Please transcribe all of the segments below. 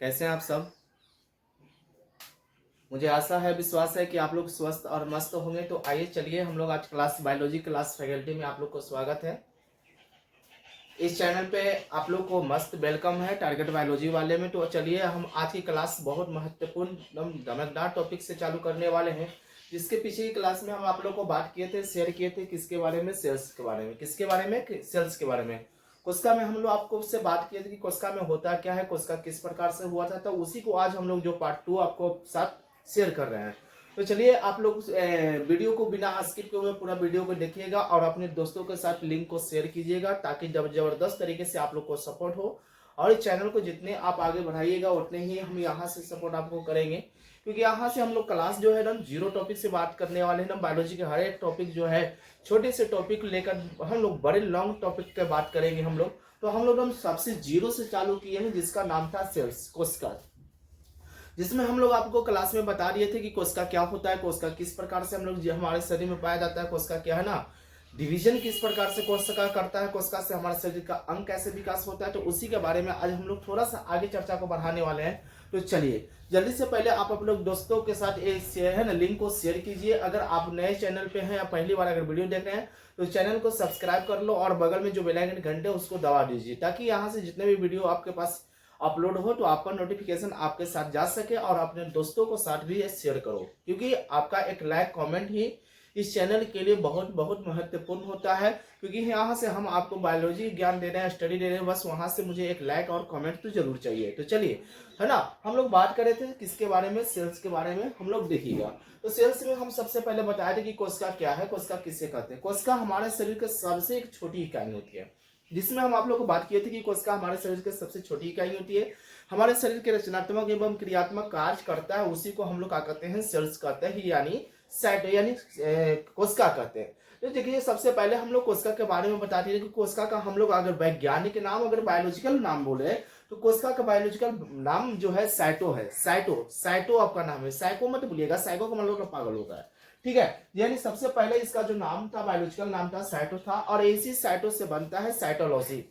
कैसे हैं आप सब। मुझे आशा है विश्वास है कि आप लोग स्वस्थ और मस्त होंगे। तो आइए चलिए हम लोग आज क्लास बायोलॉजी क्लास फैकल्टी में आप लोग को स्वागत है। इस चैनल पे आप लोग को मस्त वेलकम है टारगेट बायोलॉजी वाले में। तो चलिए हम आज की क्लास बहुत महत्वपूर्ण एकदम धमकदार टॉपिक से चालू करने वाले हैं, जिसके पीछे की क्लास में हम आप लोग को बात किए थे, शेयर किए थे किसके बारे में, सेल्स के बारे में। किसके बारे में? सेल्स के बारे में। कोशिका में हम लोग आपको उससे बात किए थे कि कोशिका में होता क्या है, कोशिका किस प्रकार से हुआ था। तो उसी को आज हम लोग जो पार्ट 2 आपको साथ शेयर कर रहे हैं। तो चलिए आप लोग वीडियो को बिना स्किप किए हुए पूरा वीडियो को देखिएगा और अपने दोस्तों के साथ लिंक को शेयर कीजिएगा, ताकि जब जबरदस्त तरीके से आप लोग को सपोर्ट हो। और इस चैनल को जितने आप आगे बढ़ाइएगा उतने ही हम यहाँ से सपोर्ट आपको करेंगे, क्योंकि यहाँ से हम लोग क्लास जो है ना जीरो टॉपिक से बात करने वाले हैं ना। बायोलॉजी के हर एक टॉपिक जो है, छोटे से टॉपिक लेकर हम लोग बड़े लॉन्ग टॉपिक पे बात करेंगे हम लोग। तो हम लोग सबसे जीरो से चालू किए हैं, जिसका नाम था सेल्स, कोशिका, जिसमें हम लोग आपको क्लास में बता दिए थे कि कोशिका क्या होता है, कोशिका किस प्रकार से हम लोग हमारे शरीर में पाया जाता है, कोशिका क्या है ना, डिवीजन किस प्रकार से कोशिका करता है, कोशिका से हमारे शरीर का अंग कैसे विकास होता है। तो उसी के बारे में आज हम लोग थोड़ा सा आगे चर्चा को बढ़ाने वाले हैं। तो चलिए जल्दी से पहले आप अपने दोस्तों के साथ है ना लिंक को शेयर कीजिए। अगर आप नए चैनल पे हैं या पहली बार अगर वीडियो देख रहे हैं तो चैनल को सब्सक्राइब कर लो और बगल में जो बेल आइकन घंटे उसको दबा दीजिए, ताकि यहाँ से जितने भी वीडियो आपके पास अपलोड हो तो आपका नोटिफिकेशन आपके साथ जा सके। और अपने दोस्तों को साथ भी शेयर करो, क्योंकि आपका एक लाइक कमेंट ही इस चैनल के लिए बहुत बहुत महत्वपूर्ण होता है। क्योंकि यहाँ से हम आपको बायोलॉजी ज्ञान दे रहे हैं, स्टडी दे रहे हैं, बस वहां से मुझे एक लाइक और कमेंट तो जरूर चाहिए। तो चलिए है ना, हम लोग बात कर रहे थे किसके बारे में, सेल्स के बारे में हम लोग देखिएगा। तो सेल्स में हम सबसे पहले बताए थे कि कोशिका क्या है, कोशिका किसे कहते हैं। कोशिका हमारे शरीर के सबसे एक छोटी इकाई होती है, जिसमें हम आप लोग को बात किए थे कि कोशिका हमारे शरीर की सबसे छोटी इकाई होती है। हमारे शरीर के रचनात्मक एवं क्रियात्मक कार्य करता है, उसी को हम लोग क्या कहते हैं, सेल्स कहते हैं, यानी साइटो यानी कोशिका कहते हैं। तो देखिए सबसे पहले हम लोग कोशिका के बारे में बताते हैं कि कोशिका का हम लोग अगर वैज्ञानिक नाम, अगर बायोलॉजिकल नाम बोले तो कोशिका का बायोलॉजिकल नाम जो है साइटो है। साइटो, साइटो आपका नाम है, साइको मत भूलिएगा, साइको का मतलब पागल होता है, ठीक है। यानी सबसे पहले इसका जो नाम था, बायोलॉजिकल नाम था, साइटो था। और इसी साइटो से बनता है साइटोलॉजी।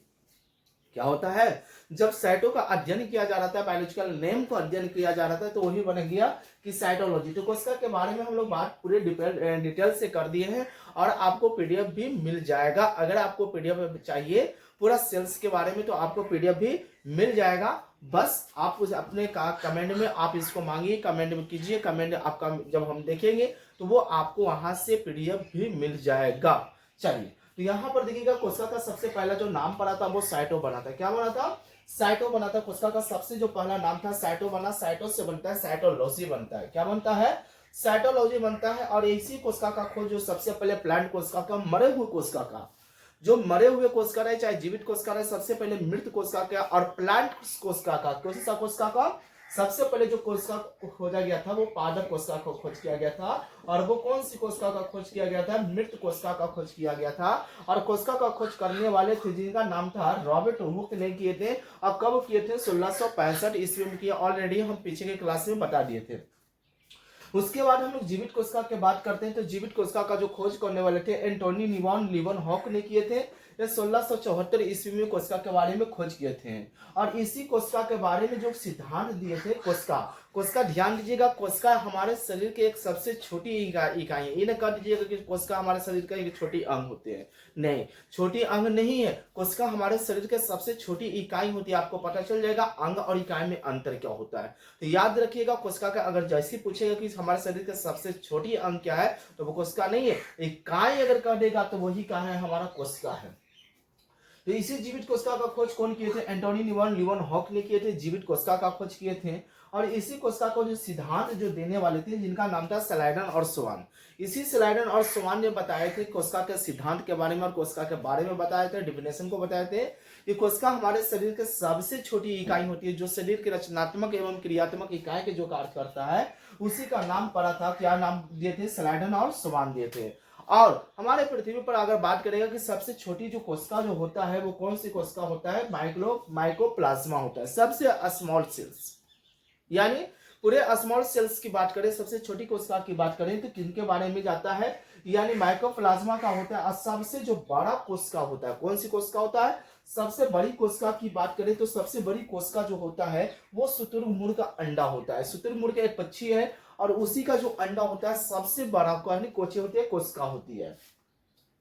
क्या होता है, जब साइटो का अध्ययन किया जा रहा था, बायोलॉजिकल नेम को अध्ययन किया जा रहा था, तो वही बन गया कि साइटोलॉजी। तो कोशिका के बारे में हम लोग बात पूरे डिटेल से कर दिए हैं और आपको पीडीएफ भी मिल जाएगा। अगर आपको पीडीएफ चाहिए पूरा सेल्स के बारे में तो आपको पीडीएफ भी मिल जाएगा। बस आप उस अपने का कमेंट में आप इसको मांगिए, कमेंट में कीजिए, कमेंट आपका जब हम देखेंगे तो वो आपको वहां से पीडीएफ भी मिल जाएगा। चलिए तो यहाँ पर देखिएगा कोशिका का सबसे पहला जो नाम पड़ा था वो साइटो बना था। क्या बना था? साइटो बना था। कोशिका का सबसे जो पहला नाम था साइटो बना। साइटो से बनता है साइटोलॉजी बनता है। क्या बनता है? साइटोलॉजी बनता है। और इसी कोशिका का खोज जो सबसे पहले प्लांट कोशिका का, मरे हुए कोशिका का, जो मरे हुए कोशिका रहे चाहे जीवित कोशिका रहे, सबसे पहले मृत कोशिका का और प्लांट कोशिका का, कोशिका का सबसे पहले जो कोशिका को खोजा गया था वो पादप कोशिका को खोज किया गया था। और वो कौन सी कोशिका का खोज किया गया था? मृत कोशिका का खोज किया गया था। और कोशिका का खोज करने वाले थे जिनका नाम था रॉबर्ट हुक ने किए थे। और कब किए थे? 1665 ईस्वी में किए। ऑलरेडी हम पीछे के क्लास में बता दिए थे। उसके बाद हम लोग जीवित कोशिका की बात करते हैं। तो जीवित कोशिका का जो खोज करने वाले थे एंटोनी न्यूमैन लीवनहॉक ने किए थे। ये 1674 ईस्वी में कोशिका के बारे में खोज किए थे। और इसी कोशिका के बारे में जो सिद्धांत दिए थे, कोशिका ध्यान दीजिएगा, कोशिका हमारे शरीर के एक सबसे छोटी इकाई है। ये न कह दीजिएगा कि कोशिका हमारे शरीर का एक छोटी अंग होते हैं, नहीं, छोटी अंग नहीं है। कोशिका हमारे शरीर के सबसे छोटी इकाई होती है। आपको पता चल जाएगा अंग और इकाई में अंतर क्या होता है। तो याद रखिएगा, कोशिका का अगर जैसे पूछेगा कि हमारे शरीर का सबसे छोटी अंग क्या है, तो वो कोशिका नहीं है, इकाई अगर कह देगा तो वही क्या है, हमारा कोशिका है। तो इसी जीवित कोशिका का खोज कौन किए थे? एंटोनी न्यूमैन लीवनहॉक ने किए थे, जीवित कोशिका का खोज किए थे। और इसी कोशिका को जो सिद्धांत जो देने वाले थे, जिनका नाम था सलाइडन और स्वान। इसी सलाइडन और स्वान ने बताए थे कोशिका के सिद्धांत के बारे में और कोशिका के बारे में बताए थे, डिफिनेशन को बताए थे कि कोशिका हमारे शरीर के सबसे छोटी इकाई होती है, जो शरीर के रचनात्मक एवं क्रियात्मक इकाई के जो कार्य करता है, उसी का नाम पड़ा था। क्या नाम दिए थे? सलाइडन और स्वान दिए थे। और हमारे पृथ्वी पर अगर बात करेगा कि सबसे छोटी जो कोशिका जो होता है वो कौन सी कोशिका होता है? माइकोप्लाज्मा होता है, सबसे स्मॉल सेल्स। यानी पूरे स्मॉल सेल्स की बात करें, सबसे छोटी कोशिका की बात करें तो किनके बारे में जाता है? यानी माइकोप्लाज्मा का होता है। सबसे जो बड़ा कोशिका होता है, कौन सी कोशिका होता है? सबसे बड़ी कोशिका की बात करें तो सबसे बड़ी कोशिका जो होता है वो शुतुरमुर्ग का अंडा होता है। शुतुरमुर्ग एक पक्षी है और उसी का जो अंडा होता है सबसे बड़ा कोशिका होती है, कोशिका होती है।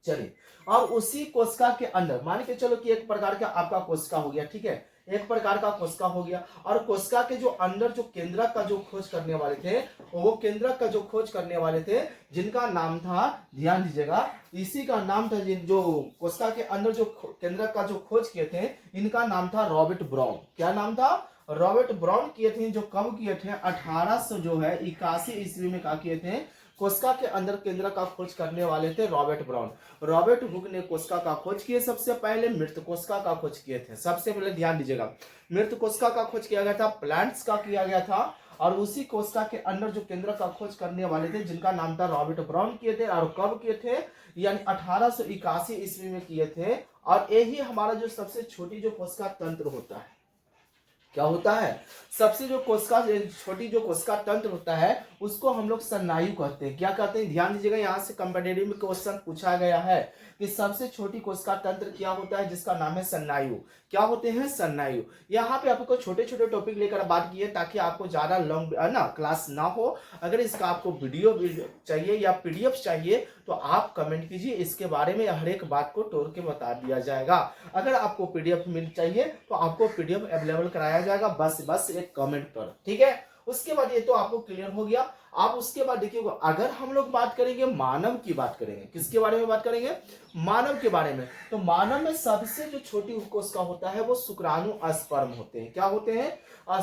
चलिए, और उसी कोशिका के अंदर मान के चलो कि एक प्रकार का आपका कोशिका हो गया, ठीक है, एक प्रकार का कोशिका हो गया, और कोशिका के जो अंदर जो केंद्रक का जो खोज करने वाले थे, वो केंद्रक का जो खोज करने वाले थे जिनका नाम था, ध्यान दीजिएगा, इसी का नाम था, जो कोशिका के अंदर जो केंद्रक का जो खोज किए थे इनका नाम था रॉबर्ट ब्राउन। क्या नाम था? रॉबर्ट ब्राउन किए थे। जो कब किए थे? 1881 ईस्वी में क्या किए थे? कोशिका के अंदर केंद्र का खोज करने वाले थे रॉबर्ट ब्राउन। रॉबर्ट हुक ने कोशिका का खोज किए, सबसे पहले मृत कोशिका का खोज किए थे। सबसे पहले ध्यान दीजिएगा, मृत कोशिका का खोज किया गया था, प्लांट्स का किया गया था, और उसी कोशिका के अंदर जो केंद्र का खोज करने वाले थे जिनका नाम था रॉबर्ट ब्राउन किए थे। और कब किए थे? यानी 1881 ईस्वी में किए थे। और यही हमारा जो सबसे छोटी जो कोशिका तंत्र होता है, क्या होता है? सबसे जो कोशिका, छोटी जो कोशिका तंत्र होता है उसको हम लोग सन्नायु कहते हैं। क्या कहते हैं? ध्यान दीजिएगा, यहाँ से कंपेटिटिव में क्वेश्चन पूछा गया है कि सबसे छोटी कोशिका तंत्र क्या होता है, जिसका नाम है सन्नायु। क्या होते हैं? सन्नायु। यहाँ पे आपको छोटे छोटे टॉपिक लेकर बात की है ताकि आपको ज्यादा लॉन्ग ना क्लास ना हो। अगर इसका आपको वीडियो चाहिए या पीडीएफ चाहिए तो आप कमेंट कीजिए, इसके बारे में हर एक बात को तोड़ के बता दिया जाएगा। अगर आपको पीडीएफ मिल चाहिए तो आपको पीडीएफ अवेलेबल कराया जाएगा, बस एक कमेंट पर, ठीक है। उसके बाद ये तो आपको क्लियर हो गया। आप उसके बाद देखिए, अगर हम लोग बात करेंगे मानव की, बात करेंगे किसके बारे में? बात करेंगे मानव के बारे में। तो मानव में सबसे जो छोटी कोशिका होता है वो शुक्राणु स्पर्म होते हैं। क्या होते हैं?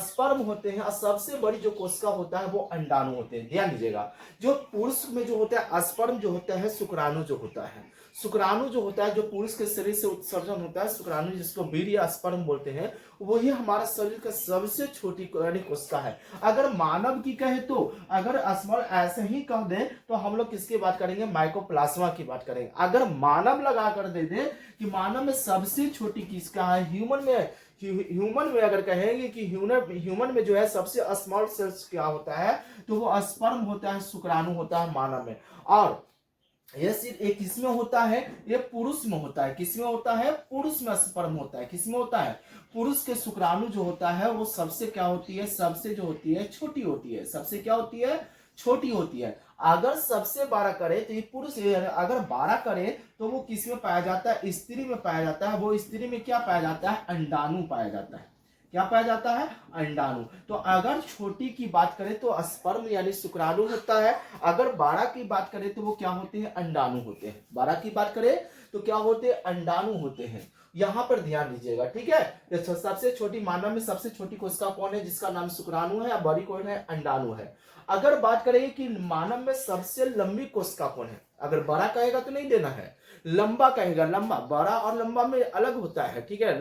स्पर्म होते हैं। और सबसे बड़ी जो कोशिका होता है वो अंडाणु होते हैं। ध्यान दीजिएगा, जो पुरुष में जो होता है स्पर्म जो होता है, शुक्राणु जो होता है, शुक्राणु जो होता है जो पुरुष के शरीर से उत्सर्जन होता है, शुक्राणु जिसको वीर्य स्पर्म बोलते हैं, वही हमारा शरीर का सबसे छोटी कोशिका है। अगर मानव की कहे तो, अगर स्मॉल ऐसे ही कह दे तो हम लोग किसकी बात करेंगे? माइकोप्लाज्मा की बात करेंगे। अगर मानव लगा कर दे दे कि मानव में सबसे छोटी किसका है, ह्यूमन में अगर कहेंगे कि ह्यूमन में जो है सबसे स्मॉल सेल्स क्या होता है, तो वो स्पर्म होता है, शुक्राणु होता है मानव में। और ये सिर्फ एक किसमें होता है? ये पुरुष में होता है। किसमें होता है? पुरुष में स्पर्म होता है। किसमें होता है? पुरुष के शुक्राणु जो होता है वो सबसे क्या होती है? सबसे जो होती है छोटी होती है। सबसे क्या होती है? छोटी होती है। अगर सबसे 12 करे तो ये पुरुष, अगर 12 करे तो वो किसमें पाया जाता है? स्त्री में पाया जाता है। वो स्त्री में क्या पाया जाता है? अंडाणु पाया जाता है। क्या पाया जाता है? अंडाणु। तो अगर छोटी की बात करें तो स्पर्म यानी शुक्राणु होता है। अगर 12 की बात करें तो वो क्या होते हैं? अंडाणु होते हैं। 12 की बात करें तो क्या होते हैं? अंडाणु होते हैं। यहां पर ध्यान दीजिएगा, ठीक है। सबसे छोटी, मानव में सबसे छोटी कोशिका कौन है? जिसका नाम शुक्राणु है। बड़ी कौन है? अंडाणु है। अगर बात करें कि मानव में सबसे लंबी कोशिका कौन है, अगर बड़ा कहेगा तो नहीं देना है, लंबा कहेगा। लंबा, बड़ा और लंबा में अलग होता है, ठीक है।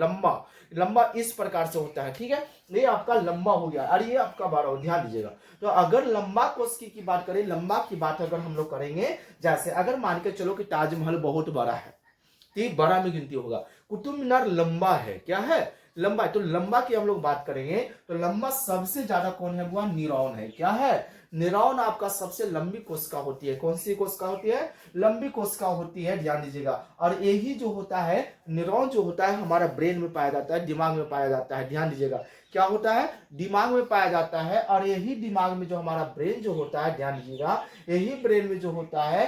लंबा इस प्रकार से होता है, ठीक है। ये आपका लंबा हो गया और ये आपका बड़ा हो, ध्यान दीजिएगा। तो अगर लंबा कोशिका की बात करें, लंबा की बात अगर हम लोग करेंगे, जैसे अगर मान के चलो कि ताजमहल बहुत बड़ा है, ठीक, बड़ा में गिनती होगा। कुतुब मीनार लंबा है। क्या है? लंबा है। तो लंबा की हम लोग बात करेंगे तो लंबा सबसे ज्यादा कौन है? वो न्यूरॉन है। क्या है? न्यूरॉन आपका सबसे लंबी कोशिका होती है। कौन सी कोशिका होती है? लंबी कोशिका होती है, ध्यान दीजिएगा। और यही जो होता है न्यूरॉन जो होता है हमारा ब्रेन में पाया जाता है, दिमाग में पाया जाता है। ध्यान दीजिएगा, क्या होता है? दिमाग में पाया जाता है। और यही दिमाग में जो हमारा ब्रेन जो होता है, ध्यान दीजिएगा, यही ब्रेन में जो होता है,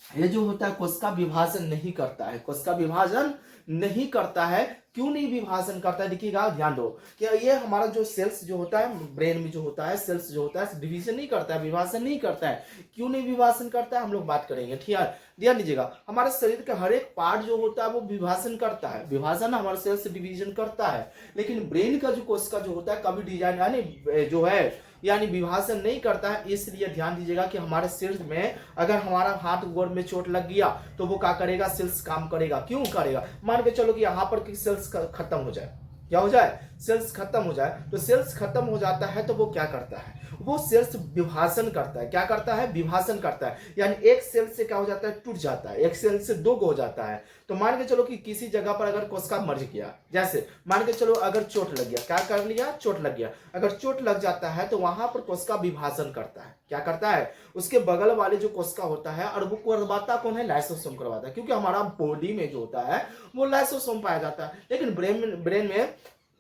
ये जो होता है कोशिका विभाजन नहीं करता है। कोशिका विभाजन नहीं करता है। क्यों नहीं विभाजन करता है? देखिएगा, ध्यान दो कि ये हमारा जो सेल्स जो होता है ब्रेन में जो होता है, सेल्स जो होता है डिवीजन नहीं करता है, विभाजन नहीं करता है। क्यों नहीं विभाजन करता है हम लोग बात करेंगे, ठीक है। ध्यान दीजिएगा, हमारे शरीर का हर एक पार्ट जो होता है वो विभाजन करता है। विभाजन हमारे सेल्स डिवीजन करता है, लेकिन ब्रेन का जो कोशिका जो होता है कभी डिजाइन यानी जो है यानी विभाजन नहीं करता है। इसलिए ध्यान दीजिएगा कि हमारे सेल्स में अगर हमारा हाथ गोड़ में चोट लग गया तो वो क्या करेगा? सेल्स काम करेगा। क्यों करेगा? मान के चलो कि यहाँ पर सेल्स खत्म हो जाए, क्या हो जाए? सेल्स खत्म हो जाए। तो सेल्स खत्म हो जाता है तो वो क्या करता है? वो सेल्स विभाजन करता है। क्या करता है? विभाजन करता है। यानी एक सेल से क्या हो जाता है? टूट जाता है। एक सेल से दो हो जाता है। तो मान के चलो कि किसी जगह पर अगर कोशिका मर गया, जैसे मान के चलो अगर चोट लग गया, क्या कर लिया, चोट लग गया, अगर चोट लग जाता है तो वहां पर कोशिका विभाजन करता है, क्या करता है, उसके बगल वाले जो कोशिका होता है, और वो करवाता कौन है, लाइसोसोम करवाता है, क्योंकि हमारा बॉडी में जो होता है वो लाइसोसोम पाया जाता है, लेकिन ब्रेन में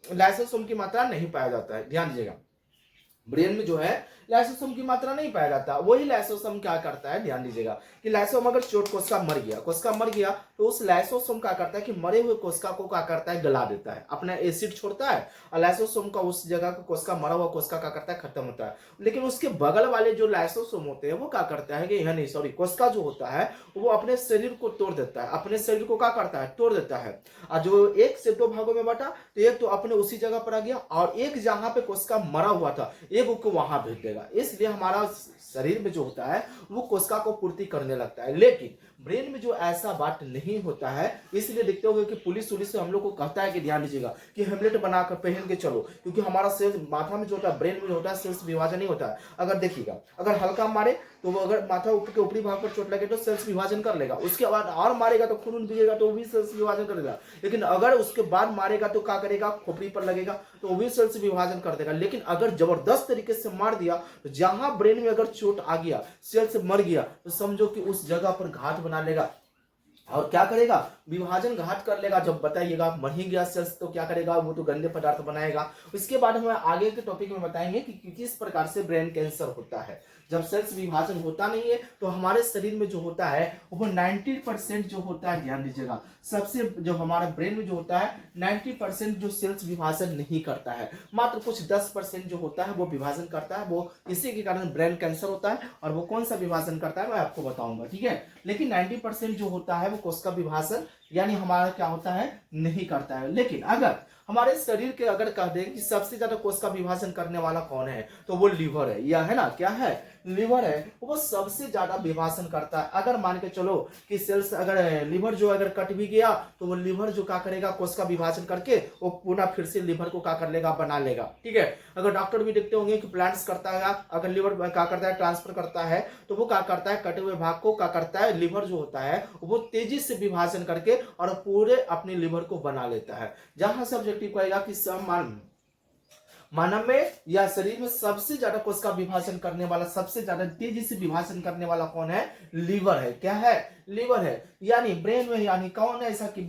लाइसोसोम की मात्रा नहीं पाया जाता है। ध्यान दीजिएगा, ब्रेन में जो है लाइसोसोम की मात्रा नहीं पाया जाता। वही लाइसोसोम क्या करता है, ध्यान दीजिएगा कि लाइसोसोम अगर चोट कोशिका मर गया तो उस लाइसोसोम क्या करता है कि मरे हुए कोशिका को क्या करता है, गला देता है, अपना एसिड छोड़ता है, और लाइसोसोम का उस जगह का कोशिका, मरा हुआ कोशिका क्या करता है, खत्म होता है। लेकिन उसके बगल वाले जो लाइसोसोम होते हैं वो क्या करता है कि यह नहीं, सॉरी, कोशिका जो होता है वो अपने शरीर को तोड़ देता है, अपने शरीर को क्या करता है, तोड़ देता है। और जो एक से दो भागों में बटा, तो एक तो अपने उसी जगह पर आ गया, और एक जहां पे कोशिका मरा हुआ था एक को वहां भेज देगा। इसलिए हमारा शरीर में जो होता है वो कोशिका को पूर्ति करने लगता है। लेकिन ब्रेन में जो ऐसा बात नहीं होता है, इसलिए देखते होंगे कि पुलिस से हम लोग को कहता है कि ध्यान दीजिएगा कि हेमलेट बनाकर पहन के चलो, क्योंकि हमारा सेल्स माथा में जो होता है, ब्रेन में जो होता है, सेल्स विभाजन नहीं होता है। अगर देखिएगा, अगर हल्का मारे तो वो अगर माथा ऊपर के ऊपरी भाग पर चोट लगे तो सेल्स विभाजन कर लेगा, उसके बाद और मारेगा तो खून बहेगा तो वो भी सेल्स विभाजन करेगा। लेकिन अगर उसके बाद मारेगा तो क्या करेगा, खोपड़ी पर लगेगा तो वो भी सेल्स विभाजन कर देगा। लेकिन अगर जबरदस्त तरीके से मार दिया तो जहां ब्रेन में अगर चोट आ गया, सेल्स मर गया, तो समझो कि उस जगह पर घात बना लेगा और क्या करेगा, विभाजन घात कर लेगा। जब बताइएगा मर ही गया सेल्स तो क्या करेगा, वो तो गंदे पदार्थ बनाएगा। उसके बाद हम आगे के टॉपिक में बताएंगे कि किस प्रकार से ब्रेन कैंसर होता है। जब सेल्स विभाजन होता नहीं है तो हमारे शरीर में जो होता है वो 90% जो होता है, ध्यान दीजिएगा, सबसे जो हमारा ब्रेन में जो होता है 90% जो सेल्स विभाजन नहीं करता है, मात्र कुछ 10% जो होता है वो विभाजन करता है। वो इसी के कारण ब्रेन कैंसर होता है। और वो कौन सा विभाजन करता है मैं आपको बताऊंगा, ठीक है। लेकिन 90% जो होता है वो कोशिका विभाजन यानी हमारा क्या होता है, नहीं करता है। लेकिन अगर हमारे शरीर के अगर कह दें कि सबसे ज्यादा कोशिका विभाजन करने वाला कौन है, तो वो लीवर है। यह है ना, क्या है, लीवर है, वो सबसे ज्यादा विभाजन करता है। अगर मान के चलो कि सेल्स अगर लीवर जो अगर कट भी गया तो वो लीवर जो क्या करेगा, कोशिका विभाजन करके वो पुनः फिर से लीवर को क्या कर लेगा, बना लेगा, ठीक है। अगर डॉक्टर भी देखते होंगे कि प्लांट्स करता है, अगर लीवर क्या करता है, ट्रांसफर करता है, तो वो क्या करता है, कटे हुए भाग को क्या करता है, लीवर जो होता है वो तेजी से विभाजन करके और पूरे अपने लीवर को बना लेता है। जहां से ऑब्जेक्टिव कहेगा कि मानव में या शरीर में सबसे ज्यादा कोशिका विभाजन करने वाला, सबसे ज्यादा तेजी से विभाजन करने वाला कौन है, लीवर है। क्या है, लीवर है। यानी ब्रेन में, यानी कौन है ऐसा कि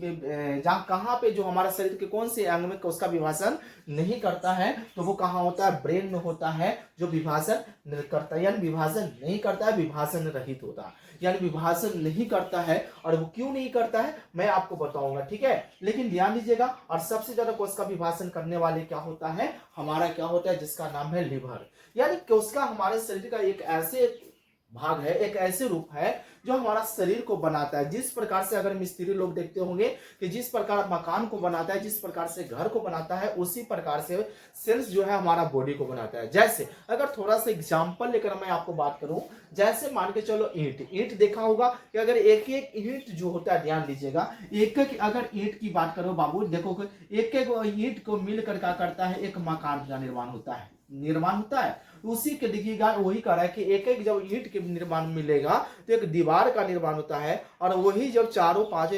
जहां कहां पे जो हमारा शरीर के कौन से अंग में कोशिका विभाजन नहीं करता है, तो वो कहां होता है, ब्रेन में होता है, जो विभाजन करता है, यानी विभाजन नहीं करता है, विभाजन रहित होता है, यानी विभाजन नहीं करता है। और वो क्यों नहीं करता है मैं आपको बताऊंगा, ठीक है। लेकिन ध्यान दीजिएगा, और सबसे ज्यादा कोशिका विभाजन करने वाले क्या होता है, हमारा क्या होता है, जिसका नाम है लिवर। यानी कोशिका हमारे शरीर का एक ऐसे भाग है, एक ऐसे रूप है जो हमारा शरीर को बनाता है। जिस प्रकार से अगर मिस्त्री लोग देखते होंगे कि जिस प्रकार मकान को बनाता है, जिस प्रकार से घर को बनाता है, उसी प्रकार से सेल्स जो है हमारा बॉडी को बनाता है। जैसे अगर थोड़ा सा एग्जांपल लेकर मैं आपको बात करूं, जैसे मान के चलो ईंट देखा होगा कि अगर एक एक ईंट जो होता है, ध्यान दीजिएगा, एक एक अगर ईंट की बात करो बाबू, देखो एक एक ईंट को मिलकर क्या करता है, एक मकान का निर्माण होता है। उसी के देखिएगा वही कह रहा है कि एक एक जब ईंट के निर्माण मिलेगा तो एक दीवार का निर्माण होता है। और वही जब चारों पांच